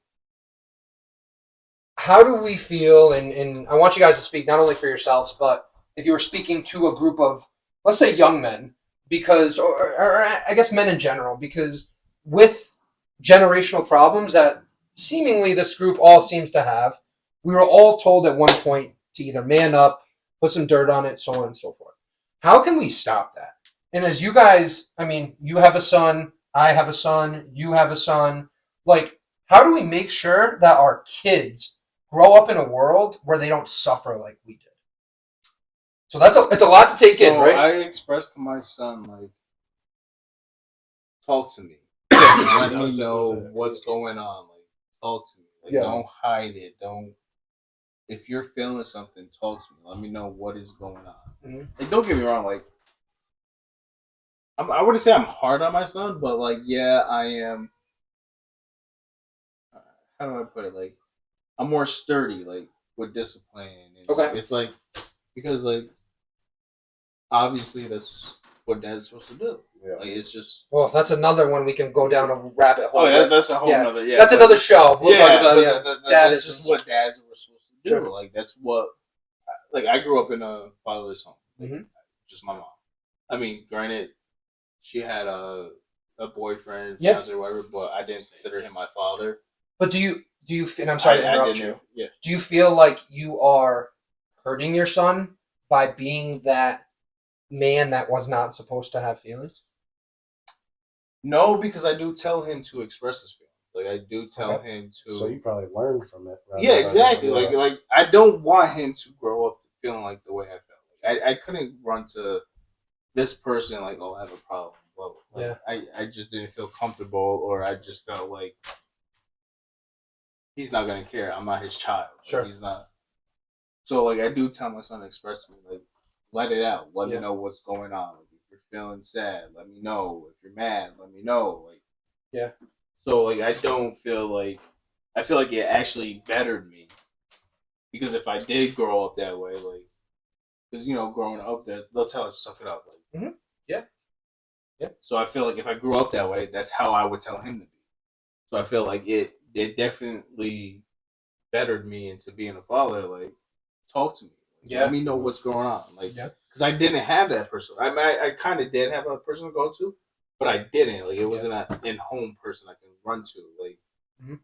how do we feel, and I want you guys to speak not only for yourselves, but if you were speaking to a group of, let's say, young men, because, or I guess men in general, because with generational problems that seemingly this group all seems to have, we were all told at one point to either man up, put some dirt on it, so on and so forth. How can we stop that? And as you guys, I mean, you have a son, I have a son, you have a son. Like, how do we make sure that our kids grow up in a world where they don't suffer like we did? So it's a lot to take in, right? I expressed to my son, like, talk to me. Let me know what's going on. Like, talk to me. Like, Yeah. don't hide it. Don't. If you're feeling something, talk to me. Let me know what is going on. Mhm. Like, don't get me wrong. Like, I wouldn't say I'm hard on my son, but like, yeah, I am. How do I put it? Like, I'm more sturdy, like with discipline. And Okay. It's like because like obviously that's what dad's supposed to do. Yeah. Like it's just. Well, that's another one we can go down a rabbit hole. Oh, yeah, with. that's a whole yeah. nother. Yeah, That's but- another show. We'll talk about but yeah. that's Dadisms. just what dads were supposed to do. Sure. Like that's what. Like I grew up in a fatherless home. Like, Mhm. Just my mom. I mean, granted, she had a boyfriend, Yeah. fiance, or whatever, but I didn't consider him my father. But do you? And I'm sorry to I interrupt didn't- you. Yeah. Do you feel like you are hurting your son by being that man that was not supposed to have feelings? No, because I do tell him to express his feelings. Like I do tell Okay. him to. So you probably learned from it. rather Yeah, than- exactly. yeah. Like I don't want him to grow up feeling like the way I felt. Like, I couldn't run to this person like, oh, I have a problem. Well, like, I just didn't feel comfortable, or I just felt like he's not gonna care. I'm not his child. Like, Sure. he's not. So like I do tell my son to express me, like let it out. Let Yeah. me know what's going on. Like, if you're feeling sad, let me know. If you're mad, let me know. Like Yeah. So like I don't feel like I feel like it actually bettered me because if I did grow up that way, like because growing up they'll tell us to suck it up, like Yeah. Yeah. So I feel like if I grew up that way, that's how I would tell him to be. So I feel like it definitely bettered me into being a father. Like talk to me, Yeah. let me know what's going on, like Yeah. because I didn't have that person. I mean, I kind of did have a person to go to, but I didn't. Like it wasn't an in-home person I can run to. Like, Mhm.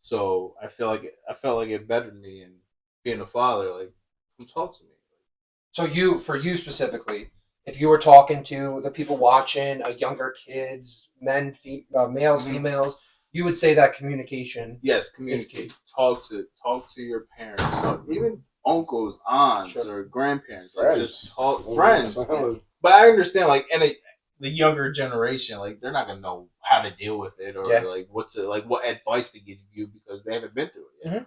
so I felt like it bettered me in being a father. Like, come talk to me. So for you specifically, if you were talking to the people watching, younger kids, men, males, Mhm. females, you would say that communication. Yes, key. communicate. Talk to your parents, even uncles, aunts, Sure. or grandparents. Like, just talk Friends. friends. But I understand, like, the younger generation, like, they're not gonna know how to deal with it or Yeah. like what advice to give you because they haven't been through it yet.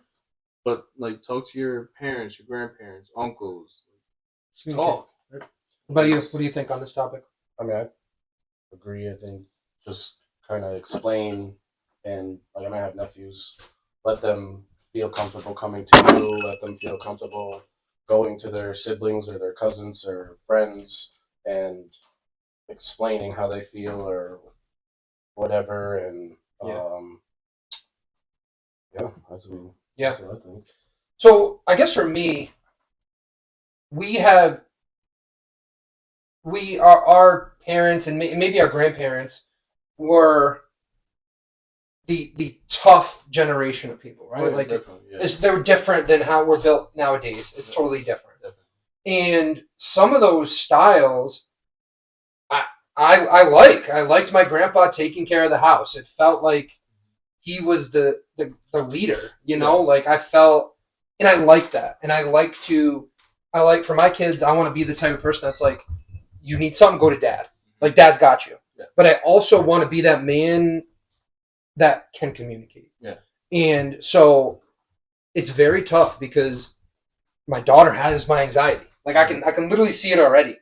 But like, talk to your parents, your grandparents, uncles. Just Okay. talk. What about you? What do you think on this topic? I mean, I agree. I think just kind of explain, and like, I might have nephews. Let them feel comfortable coming to you. Let them feel comfortable going to their siblings or their cousins or friends and explaining how they feel or whatever. And Yeah. yeah, that's what, Yeah. that's what I think. So I guess for me, we have our parents and maybe our grandparents were the tough generation of people, right? Like Different, yeah. they're different than how we're built nowadays. It's totally different. And some of those styles, I liked my grandpa taking care of the house. It felt like he was the leader, you know. Like I felt, and I like that, and I like for my kids, I want to be the type of person that's like, you need something, go to dad. Like dad's got you. Yeah. But I also want to be that man that can communicate. Yeah. And so it's very tough because my daughter has my anxiety. Like I can literally see it already.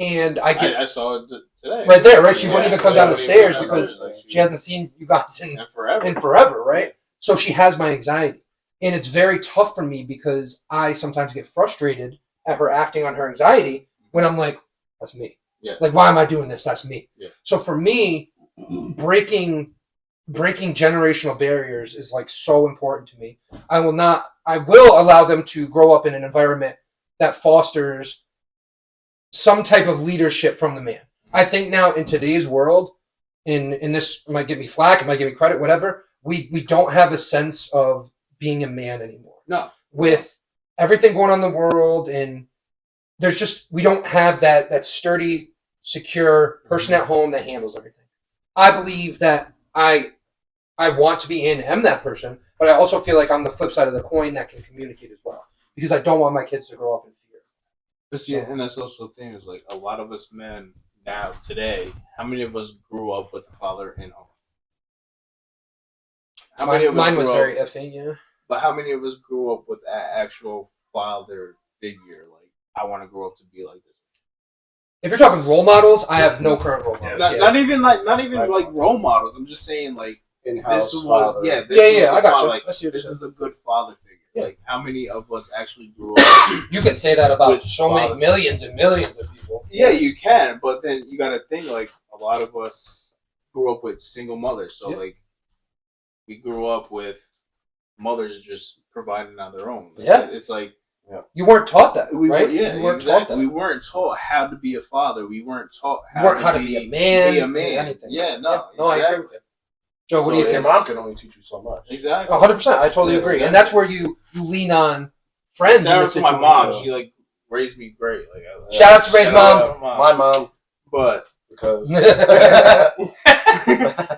And I saw it today. right there, right? She wouldn't even come she down the wouldn't even stairs come because downstairs. she hasn't seen you guys And forever. in forever, right? So she has my anxiety. And it's very tough for me because I sometimes get frustrated at her acting on her anxiety when I'm like, that's me. Yeah. Like, why am I doing this? That's me. Yeah. So for me, breaking generational barriers is like so important to me. I will allow them to grow up in an environment that fosters some type of leadership from the man. I think now in today's world, in this might give me flack, it might give me credit, whatever, we don't have a sense of being a man anymore. No. With everything going on in the world, and there's just we don't have that sturdy, secure person at home that handles everything. I believe that I want to be and am that person, but I also feel like I'm the flip side of the coin that can communicate as well. Because I don't want my kids to grow up in fear. But see, and that's also the thing is like a lot of us men now today. How many of us grew up with a father in home? How many of us Mine was grew very up, iffy, yeah. But how many of us grew up with an actual father figure? Like, I want to grow up to be like this. If you're talking role models, I have no current role models. Not even like role models. I'm just saying like In-house this was father. yeah. This Yeah, was I got father, you. Like, I see what this you're is a good father figure. Yeah. Like how many of us actually grew up? You can say that about With so many father. millions and millions of people. Yeah, you can, but then you got to think like a lot of us grew up with single mothers, so Yeah. like we grew up with mothers just providing on their own. Like, Yeah. it's like You weren't taught that, we right? were, yeah, you weren't exactly. taught that. We weren't taught how to be a father. We weren't taught You weren't how to be a man. Be a man. Anything. Yeah, no, No, I agree with you. Joe, what do you Your think? mom can only teach you so much. Exactly. 100%. I totally agree, exactly. and that's where you lean on friends. That in was this my mom. situation. She like raised me great. Like Shout out to Ray's mom. My mom, But because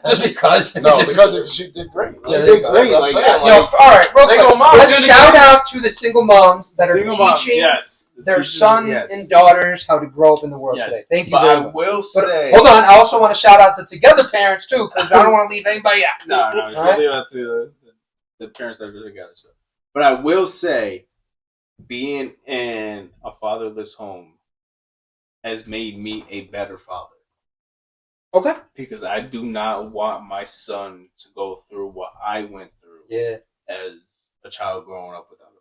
Just because. no, Just- because she did great. She did That's great, what I'm like, saying. yeah, Yo, all right, real Single quick. moms. Let's shout out to the single moms that single are moms, teaching yes, their Teaching- sons yes. and daughters how to grow up in the world Yes. today. Thank you But very I much. will But say, hold on, I also want to shout out the together parents too, because I don't want to leave anybody out. No, you All right. leave that to the parents that are together. So. But I will say, being in a fatherless home has made me a better father. Okay. Because I do not want my son to go through what I went through Yeah. as a child growing up without a father.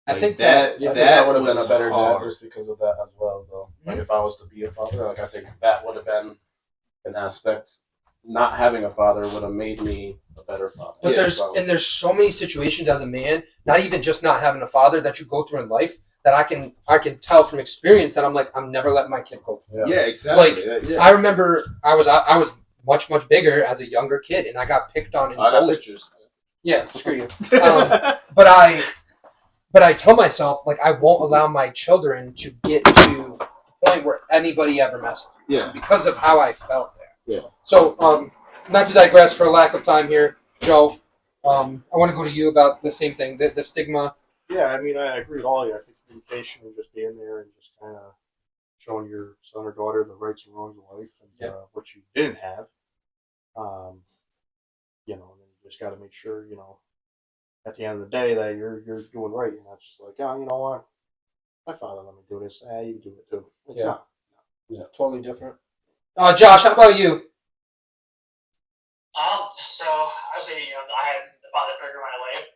I Like, think I think I would have been was a better hard. dad just because of that as well, though. Like Mhm. if I was to be a father, like I think that would have been an aspect. Not having a father would have made me a better father. But Yeah, there's so many situations as a man, not even just not having a father, that you go through in life that I can tell from experience that I'm like, I'm never letting my kid go through. Yeah, exactly. Like, yeah. I remember I was much bigger as a younger kid, and I got picked on and I got bullied. pictures. Yeah, screw you. But I tell myself like I won't allow my children to get to the point where anybody ever messes with me Yeah. because of how I felt there. Yeah. So not to digress for a lack of time here, Joe. I want to go to you about the same thing, the stigma. Yeah, I mean, I agree with all of you. I think communication and just being there and just kind of showing your son or daughter the rights and wrongs of life and Yeah. what you didn't have. You know, and you just got to make sure, you know, at the end of the day that you're doing right. You're not just like, oh, you know what, my father let me do this. You do it too. Like, Yeah. no. Totally different. Josh, how about you? So obviously, I had the father figure in my life.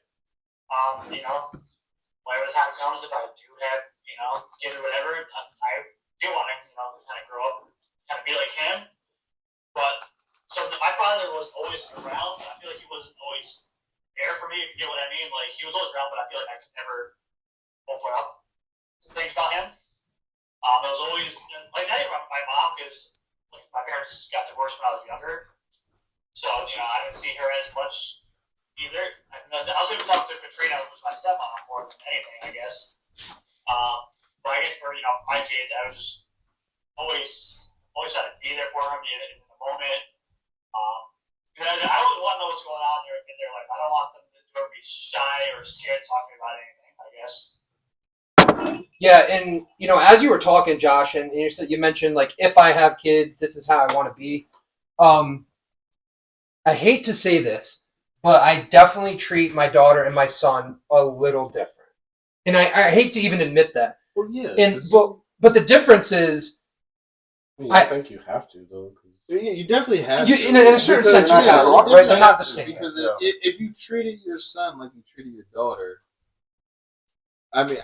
Whenever the time comes, if I do have, kids or whatever, I do want to, kind of grow up and kind of be like him. But so my father was always around. I feel like he wasn't always there for me, if you get what I mean. Like he was always around, but I feel like I could never open up to things about him. It was always like not even my mom, because like my parents got divorced when I was younger. So, I didn't see her as much either. I was going to talk to Katrina, who's my stepmom, more than anything, I guess. But I guess for, my kids, I was just always trying to be there for them in the moment. I always want to know what's going on in their life. I don't want them to ever be shy or scared talking about anything, I guess. Yeah, and as you were talking, Josh, and you mentioned like if I have kids, this is how I want to be. I hate to say this, but I definitely treat my daughter and my son a little different, and I hate to even admit that. Well, yeah. And but the difference is, I think you have to though. Yeah, you definitely have you, to. in a certain sense, you have to, right? They're not the same. Because if you treated your son like you treated your daughter, I mean,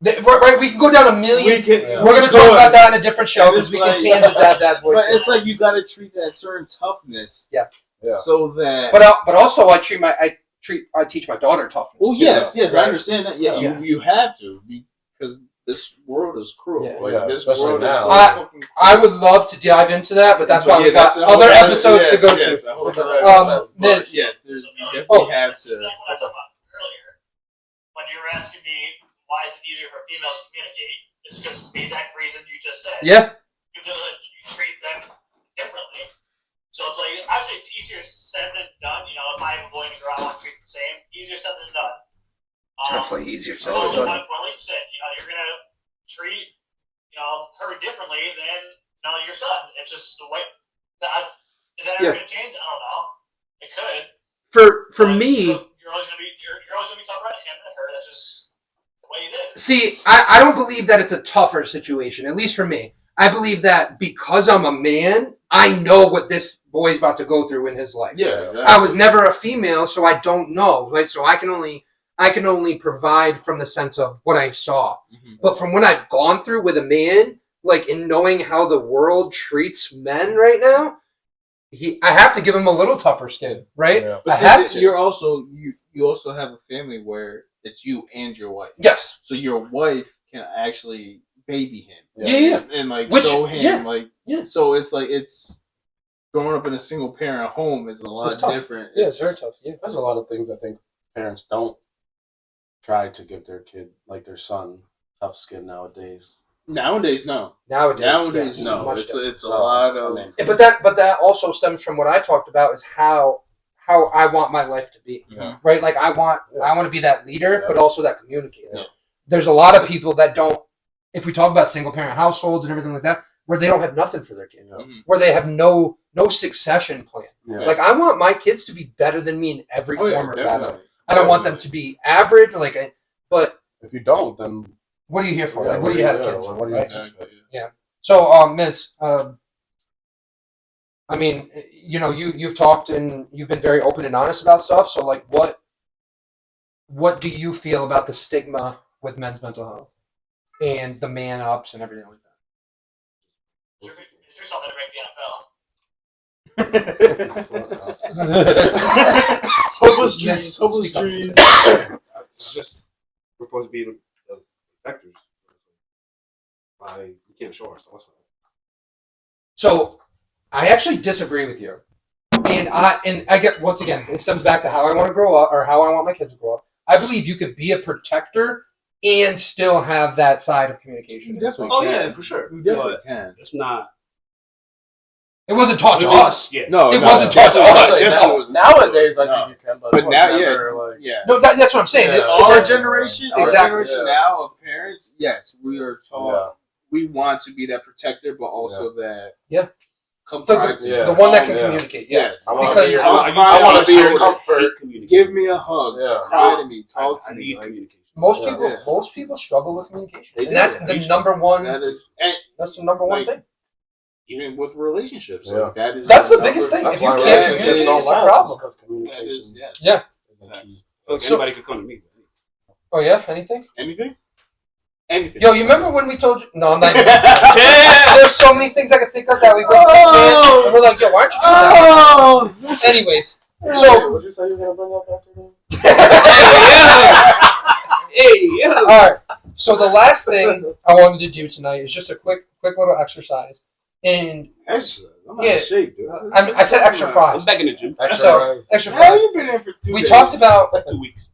Right, we can go down a million. we're We're going to talk about that in a different show because It's we like- can tangent that voice. But it's like you got to treat that certain toughness. Yeah. So that. But also I teach my daughter toughness. Well, too, yes, right? I understand that. Yeah, Yeah. you have to because this world is cruel. Yeah. Like, Yeah, this especially world is now. so I- fucking cruel. I would love to dive into that, but that's why we got that's a whole other other- episodes to yes, go yes, to. a whole other episode. But Miss. yes, you definitely Oh. have This to. is like what I talked about earlier. When you were asking me why is it easier for females to communicate, it's because the exact reason you just said. Yeah. You treat them differently. So it's like, obviously it's easier said than done. If I have a boy and a girl, I want to treat them the same. Easier said than done. Definitely easier said Well, than done. like you said, you're gonna treat, her differently than, your son. It's just the way. Is that ever gonna change? I don't know. It could. For But me, you're always gonna be tougher on him than her. That's just the way it is. see, I don't believe that it's a tougher situation, at least for me. I believe that because I'm a man, I know what this boy's about to go through in his life. Yeah, exactly. I was never a female, so I don't know. Right? So I can only provide from the sense of what I saw. Mhm. But from what I've gone through with a man, like in knowing how the world treats men right now, I have to give him a little tougher skin, right? Yeah. But I see, have to. you're also you also have a family where it's you and your wife. Yes. So your wife can actually baby him. Yeah. And like Which- show him yeah, like yeah. So it's like it's growing up in a single parent home is a lot It's tough. different. Yeah, it's very tough. Yeah. There's a lot of things I think parents don't try to give their kid, like their son, tough skin nowadays. Nowadays, no. Nowadays, No. much It's different. it's a lot of. I mean, Yeah, but that also stems from what I talked about is how I want my life to be. Yeah. Right? Like I want to be that leader, Yeah. but also that communicator. Yeah. There's a lot of people that don't. If we talk about single parent households and everything like that, where they don't have nothing for their kid, Mhm. where they have no succession plan. Yeah. Like I want my kids to be better than me in every Oh, yeah, form or fashion. definitely. I don't want them to be average. But If you don't, then what are you here for? Yeah, Like, what do you have yeah, kids for? what do you Right? think? Exactly. So, Miss, I mean, you've talked and you've been very open and honest about stuff. So, like, what do you feel about the stigma with men's mental health and the man ups and everything like that? Is there something to make the NFL? Hopeless Yes. dreams. Hopeless Speak up. dreams. It's just we're supposed to be the protectors. We can't show ourselves. So, I actually disagree with you, and I get once again it stems back to how I want to grow up or how I want my kids to grow up. I believe you could be a protector and still have that side of communication. You definitely Oh can. yeah, for sure. You definitely But can. it's not. It wasn't taught to us. Yeah. No, It no, wasn't taught to definitely- us. definitely No. wasn't nowadays I no. think you can, but, But it was now, never, yeah, like, yeah. No, that's what I'm saying. Yeah, It- our that's- generation, Exactly. our generation Yeah. now of parents, yes, we are taught. Yeah. We want to be that protector, but also that Come The- cry to me. yeah. The one that can Yeah. communicate. Yeah. Yes. I want to Because- be your, Come I cry want to be to your me. comfort. Give me a hug. Yeah. Cry to me. Talk I to me. need Like, communication. Most Yeah. people, Yeah. most people struggle with communication, They and do. that's I the used to. number one. that is, and That's the number one like, thing. even with relationships, Yeah. like, that is That's the number- biggest thing. That's If you why can't relationships communicate, don't it's a last, problem. because That communication is, yes. Yeah. is a key. Look, So- anybody could come to me. Oh yeah, anything? Anything? Anything. Yo, you remember when we told you? No, I'm not. Even There's so many things I can think of that we went to this man, and we're like, yo, why aren't you doing that? Anyways, so What'd you say you were gonna bring up after that? Hey, yeah. all right. So the last thing I wanted to do tonight is just a quick little exercise, and Extra. I'm not Yeah. in shape, dude. I said extra I'm fries. back in the gym. So extra How fries. you been in for 2 We days? talked about, 2 weeks.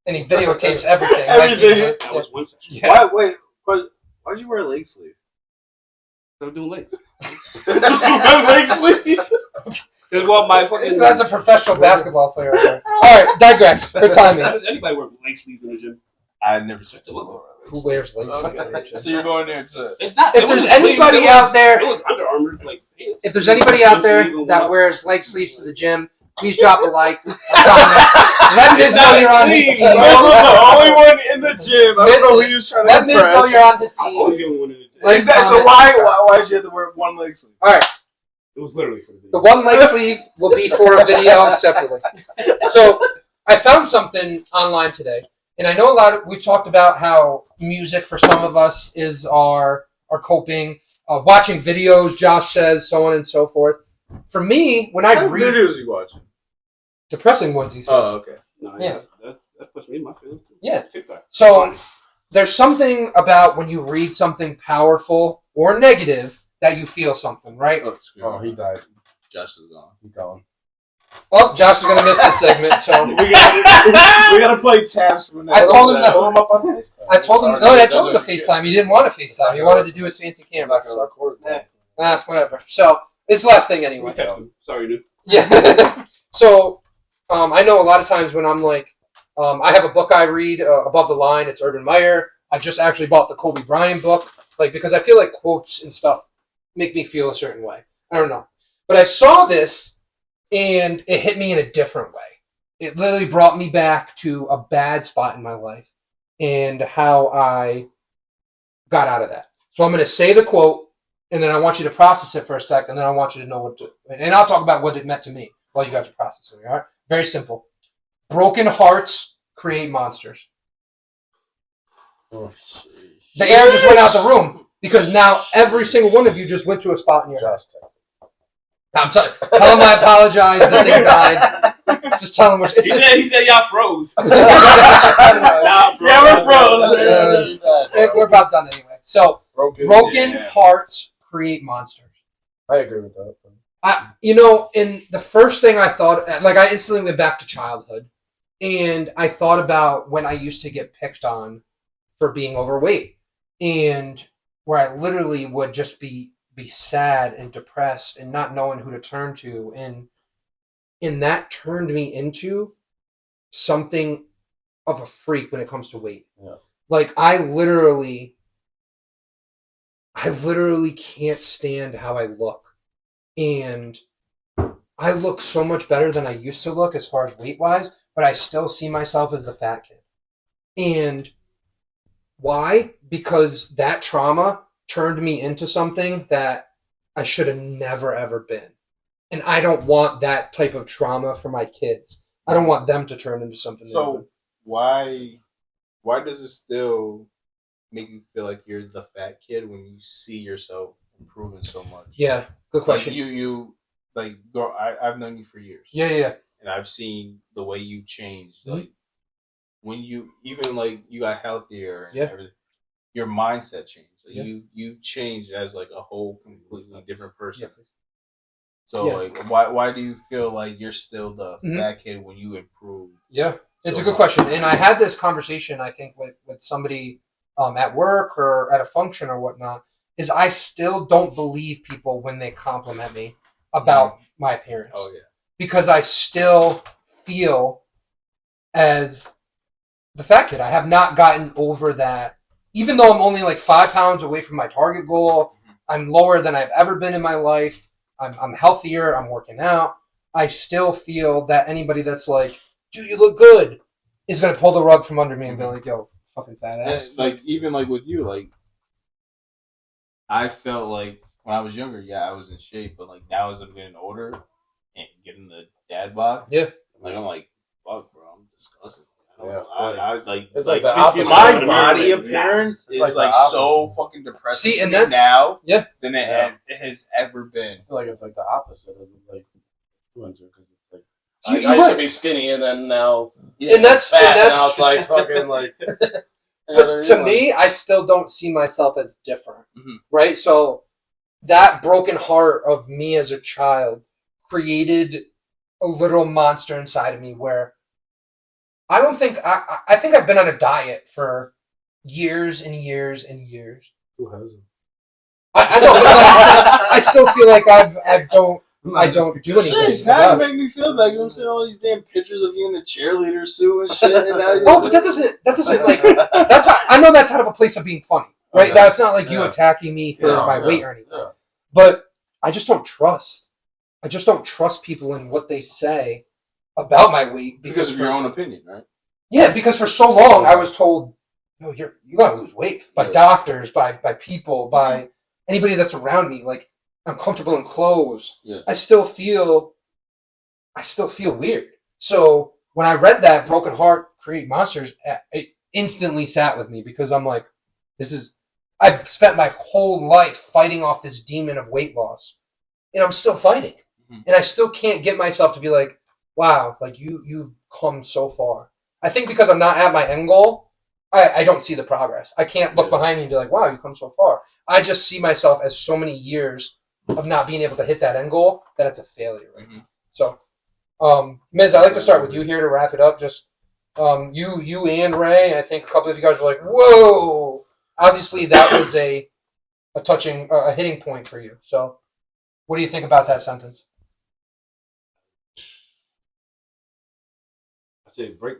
and he videotapes everything. Everything. Like, That was one session. yeah. Why? Wait. Why'd you wear a leg sleeve? I'm doing legs. Just wear leg sleeve. Because well, my fucking. That's a professional basketball player. Right there. All right, digress for timing. How does anybody wear leg sleeves in the gym? I never said that. Who wears legs? Okay. So you're going there to? It's not. If it there's wasn't sleeves, anybody it was- out there- it was Under Armour like pants. If there's anybody out there One sleeve that over- wears leg sleeves to the gym, please drop a like. Let Miz know you're on his sleeves, team. bro. the only one in the gym. I don't know who you was trying to Let Miz know impress. you're on his I was team. the only one in the gym. Like- Is that so? Why did you have to wear one leg sleeve? All right, It was literally for the the video. one leg sleeve will be for a video separately. So I found something online today, and I know we've talked about how music for some of us is our coping. Watching videos, Josh says, so on and so forth. For me, when I What read videos are you watching? depressing ones, he said. Oh, okay. No, Yeah. that puts me in my feelings. too. Yeah. TikTok. So there's something about when you read something powerful or negative that you feel something, right? Oh, screw Oh, he it. died. Josh is gone. He gone. Oh, Josh is gonna miss this segment, so we gotta play tabs from I told him that- Pull him up on FaceTime. I told him. No, I told him to FaceTime. He didn't want to FaceTime. He wanted to do his fancy He's camera. not gonna record. Whatever. So it's the last thing We anyway. text him. Sorry, dude. Yeah. So I know a lot of times when I'm like, I have a book I read above the line. It's Urban Meyer. I just actually bought the Kobe Bryant book, like because I feel like quotes and stuff make me feel a certain way. I don't know, but I saw this and it hit me in a different way. It literally brought me back to a bad spot in my life and how I got out of that. So I'm going to say the quote, and then I want you to process it for a second, and then I want you to know what to, and I'll talk about what it meant to me while you guys are processing. All right, very simple. Broken hearts create monsters. Oh, The air just went out the room because now every single one of you just went to a spot in your house. Josh texted. I'm sorry. Tell them I apologize that they died. Just tell them we're. He said y'all froze. It's Nah, bro. Yeah, we're froze. we're about done anyway. So broken Yeah. hearts create monsters. I agree with that. And the first thing I thought, like, I instantly went back to childhood, and I thought about when I used to get picked on for being overweight, and where I literally would just be sad and depressed and not knowing who to turn to, and that turned me into something of a freak when it comes to weight. Yeah. Like I literally can't stand how I look. And I look so much better than I used to look as far as weight wise, but I still see myself as the fat kid. And why? Because that trauma turned me into something that I should have never ever been. And I don't want that type of trauma for my kids. I don't want them to turn into something. So why does it still make you feel like you're the fat kid when you see yourself improving so much? yeah, good question. Like you like girl. I've known you for years. Yeah. And I've seen the way you changed. Mhm. Like when you even like you got healthier and Yeah. everything, your mindset changed. Like, Yeah. you changed as like a whole completely different person. Yeah. So Yeah. like why do you feel like you're still the Mhm. fat kid when you improve? Yeah, it's so a good much? question. And I had this conversation, I think, with somebody at work or at a function or whatnot, is I still don't believe people when they compliment me about my appearance. Oh yeah. Because I still feel as the fat kid. I have not gotten over that. Even though I'm only like 5 pounds away from my target goal, I'm lower than I've ever been in my life. I'm healthier. I'm working out. I still feel that anybody that's like, dude, you look good, is going to pull the rug from under me and be like, yo, fucking fat ass. And, like even like with you, like I felt like when I was younger, yeah, I was in shape, but like now as I'm getting older and getting the dad bod, Yeah. like I'm like, fuck, bro, I'm disgusting. Yeah. I like It's like the Like, opposite. my Yeah. body appearance It's is like the like so opposite. fucking depressing See, to and me that's- now yeah. than Yeah. it has ever been. I feel like it's like the opposite of like influencer because it's like You're I used to right. be skinny and then now And that's fat. and that's now it's like fucking like. But to me, I still don't see myself as different, Mhm. right? So that broken heart of me as a child created a literal monster inside of me where I don't think I think I've been on a diet for years and years and years. Who hasn't? I know, but like, I still feel like I don't do anything Shit, now about you it. make me feel bad because I'm seeing all these damn pictures of you in the cheerleader suit and shit. And now Oh, but that doesn't like that's I know that's out of a place of being funny, right? Okay. That's not like you Yeah. attacking me for Yeah, my yeah, weight or anything. yeah. But I just don't trust. I just don't trust people in what they say about my weight because of your for- own opinion, right? Yeah, because for so long I was told, "No, you gotta lose weight" by Yeah. doctors, by people, by anybody that's around me. Like I'm comfortable in clothes. Yeah. I still feel weird. So when I read that Broken Heart Create Monsters, it instantly sat with me because I'm like, I've spent my whole life fighting off this demon of weight loss, and I'm still fighting, and I still can't get myself to be like, wow, like you've come so far. I think because I'm not at my end goal, I don't see the progress. I can't look Yeah. behind me and be like, wow, you've come so far. I just see myself as so many years of not being able to hit that end goal that it's a failure. Right? Mhm. So, Miz, I'd like to start with you here to wrap it up. Just you and Ray. I think a couple of you guys were like, whoa. Obviously, that was a touching, a hitting point for you. So, what do you think about that sentence? I say break.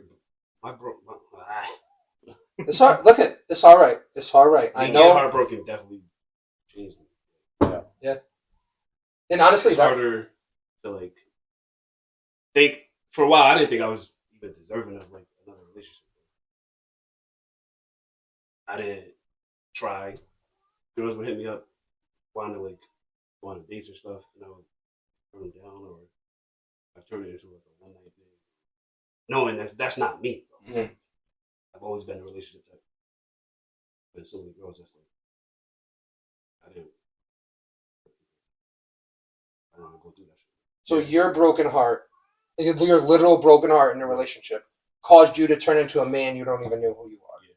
It's all, look at it's all right. It's all right. I Being know. heartbroken definitely changed me. And honestly, It's that, harder to like think. For a while, I didn't think I was even deserving of like another relationship. I didn't try. Girls would hit me up, wanting to like go on dates or stuff, and I would turn them down, or I turned it into like a one night thing, knowing that that's not me. Mhm. I've always been in a relationship type. Been so many girls that's like I don't want to go through that shit. so your broken heart, your literal broken heart in a relationship, caused you to turn into a man you don't even know who you are. Yeah.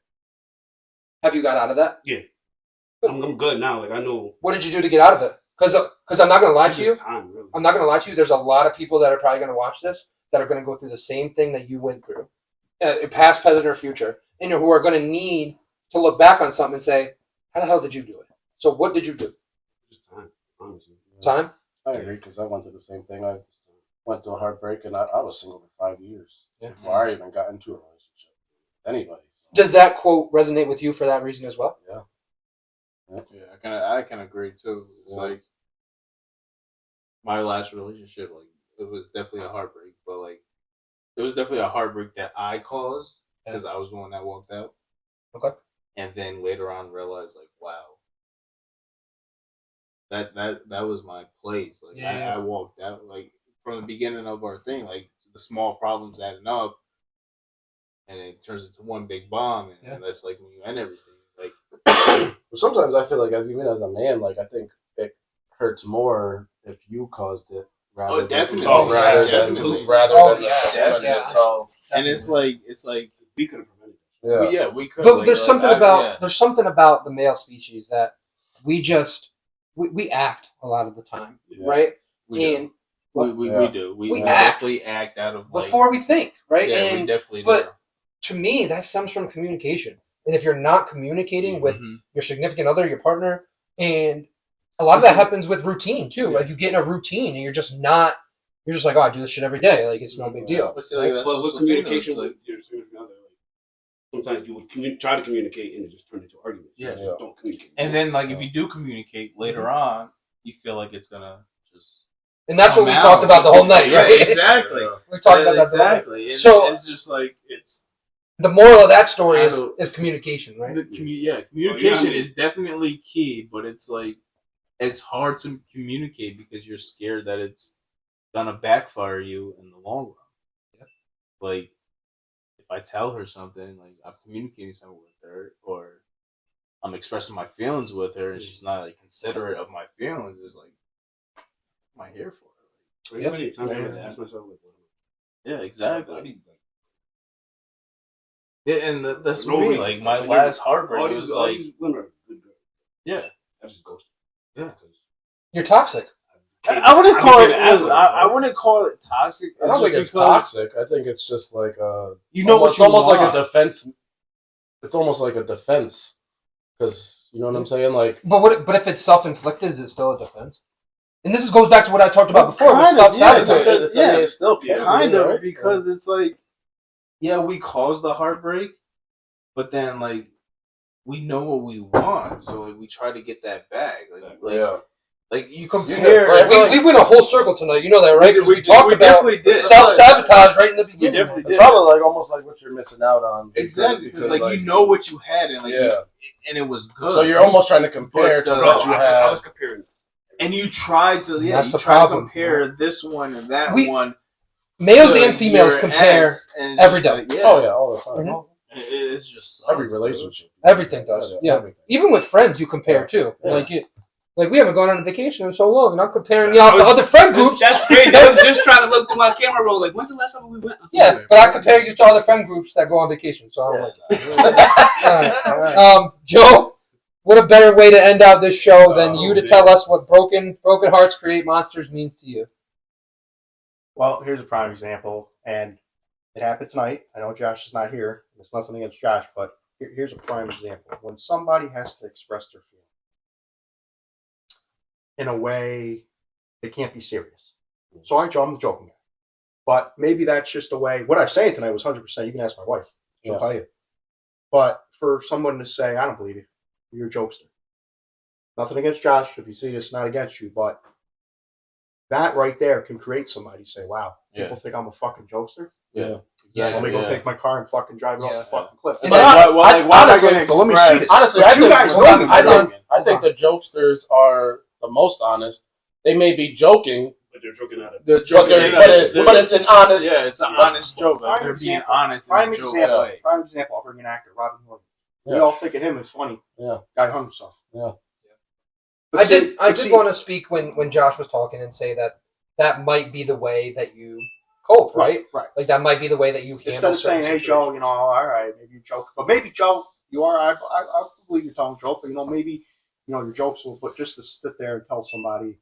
Have you got out of that? I'm good now. Like I know. What did you do to get out of it? Because I'm not gonna lie It's to you. just time, really. I'm not gonna lie to you. There's a lot of people that are probably gonna watch this that are gonna go through the same thing that you went through, past, present, or future, and who are gonna need to look back on something and say, "How the hell did you do it?" So what did you do? Just time, honestly. Time? I agree because I went through the same thing. I went through a heartbreak and I was single for 5 years Yeah. before I even got into a relationship with anybody. So, Does that quote resonate with you for that reason as well? yeah. Yeah, I can agree too. It's Yeah. like my last relationship, like it was definitely a heartbreak, but like it was definitely a heartbreak that I caused because I was the one that walked out. Okay. And then later on realized like, wow, that was my place. Like Yeah. I walked out like from the beginning of our thing, like the small problems adding up, and it turns into one big bomb, and Yeah. that's like when you end everything. Like But sometimes I feel like even as a man, like I think it hurts more if you caused it rather definitely. than rather Yeah, definitely. Oh, than yeah, the woman. yeah. So and it's like We could have prevented that. yeah. we could. But like, there's something about yeah. there's something about the male species that we act a lot of the time, Yeah. right? We do. And We Yeah. do. We We act definitely act out of like, before we think, right? Yeah, we And definitely but do. to me, that stems from communication. And if you're not communicating with Mhm. your significant other, your partner, and a lot of that happens with routine too. Like you get in a routine and you're just like, oh, I do this shit every day. Like it's no big deal. But see, like, that's But also with the thing, though, communication it's like, with your significant other, like sometimes you would try to communicate and it just turned into arguments. Yeah. You just don't communicate. And then, like, if you do communicate later on, you feel like it's gonna just. And that's what we come talked out. about the whole night, Yeah, right? exactly. We talked about that the whole night. exactly. So- it's just like it's The moral of that story I is, don't- is communication, right? communication I mean- is definitely key, but it's like it's hard to communicate because you're scared that it's gonna backfire you in the long run. Yeah. Like if I tell her something, like I'm communicating something with her, or I'm expressing my feelings with her, and she's not like considerate of my feelings, is like, what am I here for? There's Yep. many times I had to ask myself, like, what am I- Yeah, exactly. Yeah, and that's No me. reason. Like my Like, last heartbreak all was these like, women are good girls. yeah, I just ghost. Yeah. You're toxic. I wouldn't I call it. became an asshole, I bro. wouldn't call it toxic. I don't think just it's because toxic. I think it's just like You know what it's you almost want. like a defense. It's almost like a defense, because you know what I'm saying. Like But if it's self-inflicted, is it still a defense? And this goes back to what I talked about before with Kind of, yeah, self-sabotage. it's- I mean, it's still Yeah, kind of right? because it's like, yeah, we caused the heartbreak, but then like we know what we want, so like we try to get that back. Like you compare. Yeah, we went a whole circle tonight. You know that, right? Because we talked about definitely did. self-sabotage right in the We beginning. definitely It's did. probably like almost like what you're missing out on. Exactly, because like you know what you had, and like Yeah. and it was good. So you're almost trying to compare But, to no, what you I have. was comparing. and you tried to, yeah, That's you the try problem. to compare this one and that We- one. Males to and females your compare ex, and it's every just day. like, yeah, Oh yeah, all the time. Mhm. it's just Every sucks, relationship. Everything does. Yeah. everything. Even with friends, you compare too. Yeah. Like we haven't gone on a vacation in so long, and I'm comparing Yeah, y'all I to was- other friend groups. That's crazy. I was just trying to look through my camera roll. Like, when's the last time we went? Yeah, but I compare you to other friend groups that go on vacation, so I don't like it. All right. Joe, what a better way to end out this show than you to tell us what broken hearts create monsters means to you. Well, here's a prime example, and it happened tonight. I know Josh is not here. There's nothing against Josh, but here's a prime example. When somebody has to express their feelings in a way they can't be serious. So I'm the joking guy. But maybe that's just a way. What I'm saying tonight was 100%. You can ask my wife. She'll tell you. But for someone to say, I don't believe you. You're a jokester. Nothing against Josh. If you see this, not against you. But that right there can create somebody to say, wow, people think I'm a fucking jokester? Yeah. Let me go take my car and fucking drive it off the fucking cliff. And It's then- like, why am I honestly, going to but let me see express? this. Honestly, But I you think, guys hold know on, me, I bro. think the jokesters are the most honest. They may be joking, But they're joking at it. They're but, joking, but it's an honest. yeah, it's an honest joke. Like, Prime they're being example. honest in Prime a joke example. way. Prime example. I'll bring an actor, Robin Williams. We Yeah. all think of him as funny. Yeah. Guy hung himself. Yeah. But I did see, want to speak when Josh was talking and say that might be the way that you cope, right? Right. Like that might be the way that you handle instead of saying, certain "Hey Joe, situations. all right, maybe you joke," but maybe Joe, you are. I believe you're telling a joke, but maybe your jokes will. But just to sit there and tell somebody,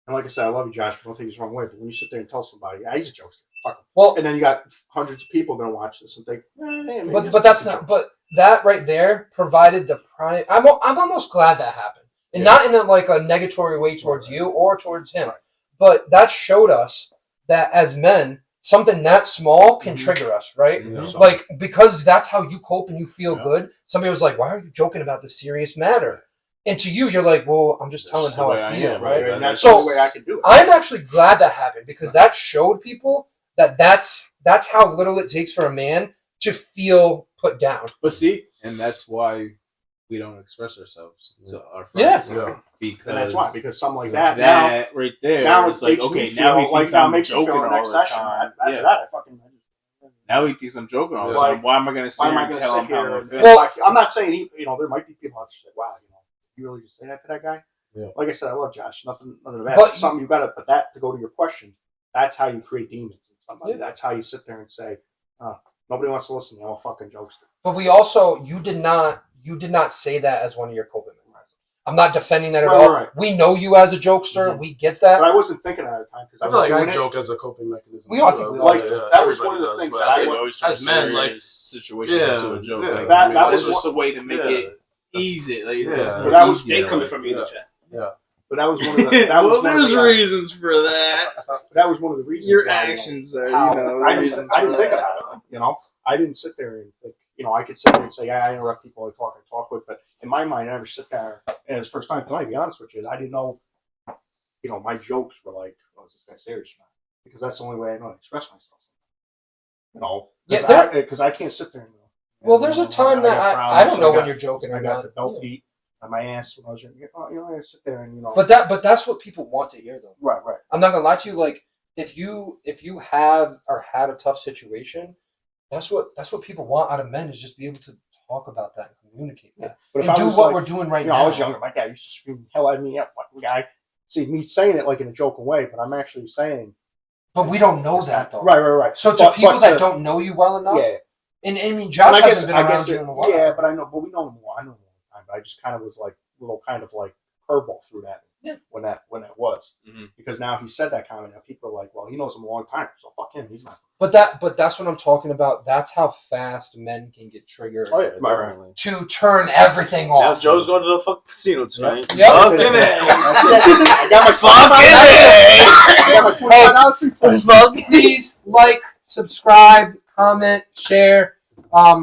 and like I said, I love you, Josh. Don't take this the wrong way, but when you sit there and tell somebody, yeah, he's a jokester, fuck him. Well, And then you got hundreds of people going to watch this and think, maybe but it's that's a not. joke. But that right there provided the prime. I'm almost glad that happened, and Yeah. not in like a negatory way towards you or towards him, Right. but that showed us that as men, something that small can trigger us, right? Yeah. Like because that's how you cope and you feel Yeah. good. Somebody was like, "Why are you joking about this serious matter?" And to you, you're like, "Well, I'm just telling That's the how way I I feel, am, right?" And that's So- the way I can do it. I'm actually glad that happened because that showed people that that's how little it takes for a man to feel put down. But see, and that's why we don't express ourselves to our Yeah. friends. Yeah. Because and that's why, because something like that, now that right there, now it's it like, makes me okay, feel now he like thinks now it I'm makes me joking feel the all next the session. time. After Yeah. that, I fucking. Now he thinks I'm joking all the Like, time. Why am I going to sit Why am here I and going tell to him sit here? how I And, feel? Well- I'm not saying there might be people out there say, "Wow, you really just say that to that guy." Yeah. Like I said, I love Josh. Nothing about But it. Something you got to. But that to go to your question, that's how you create demons in somebody. Yeah. That's how you sit there and say, "Nobody wants to listen to me. I'm a fucking jokester." But we also you did not say that as one of your coping mechanisms. I'm not defending that at Right, all. right. We know you as a jokester. Mhm. We get that. But I wasn't thinking at the time because I I feel was like I doing it. joke as a coping mechanism. We all too. think we all Like, do. that was Everybody one of the does, things but that I I think would- always turn as men, like, serious situation yeah, into a joke. yeah. Like, That that's was just what- a way to make yeah. it easy. Like, Yeah. that's But more that was- easier, They coming like- from me in the Yeah. chat. But that was one of the. That was well, one of there's the, reasons for that. That was one of the reasons. Your why, actions are, how- you know, I reasons didn't for think that. about it. I didn't sit there and think, I could sit there and say, yeah, I interrupt people I talk with, but in my mind, I never sit there. And it's the first time tonight, to be honest with you, I didn't know, my jokes were like, oh, is this guy serious or not? Because that's the only way I know how to express myself. Yeah, Because I can't sit there and well, there's a time that I don't know when you're joking I or got not. the belt beat on my ass when I was young. I sit there and But that's what people want to hear, though. right. I'm not gonna lie to you. Like, if you have or had a tough situation, that's what people want out of men, is just be able to talk about that and communicate that But if and I do was what like, we're doing right I now. was younger. My dad used to scream the hell out of me. Yeah, fucking guy. See me saying it like in a joking way, but I'm actually saying. But we don't know that, though. Right. So to people that don't know you well enough, yeah. and I mean, Josh hasn't been around you in a while. Yeah, but I know, but we know him more. I know him all the time. But I just kind of was like little kind of like curveball through that. Yeah. When that was, Mhm. because now he said that comment. Now people are like, well, he knows him a long time, so fuck him. He's not. But that's what I'm talking about. That's how fast men can get triggered Oh yeah, Definitely. to turn everything Now off. Joe's going to the fucking casino tonight. Yep. Fucking That's A. it. I got my Fucking I got my $25 free play. Please like, subscribe, comment, share.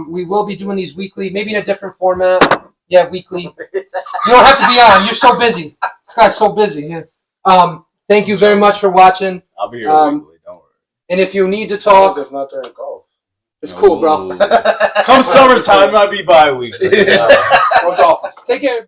We will be doing these weekly, maybe in a different format. Yeah, weekly. You don't have to be on. You're so busy. This guy's so busy. Yeah. Thank you very much for watching. I'll be here weekly, don't worry. And if you need to Talk. talk, It's not during golf. it's cool, bro. Come summertime, I'll be bi-weekly. Go Dolphins. Take care.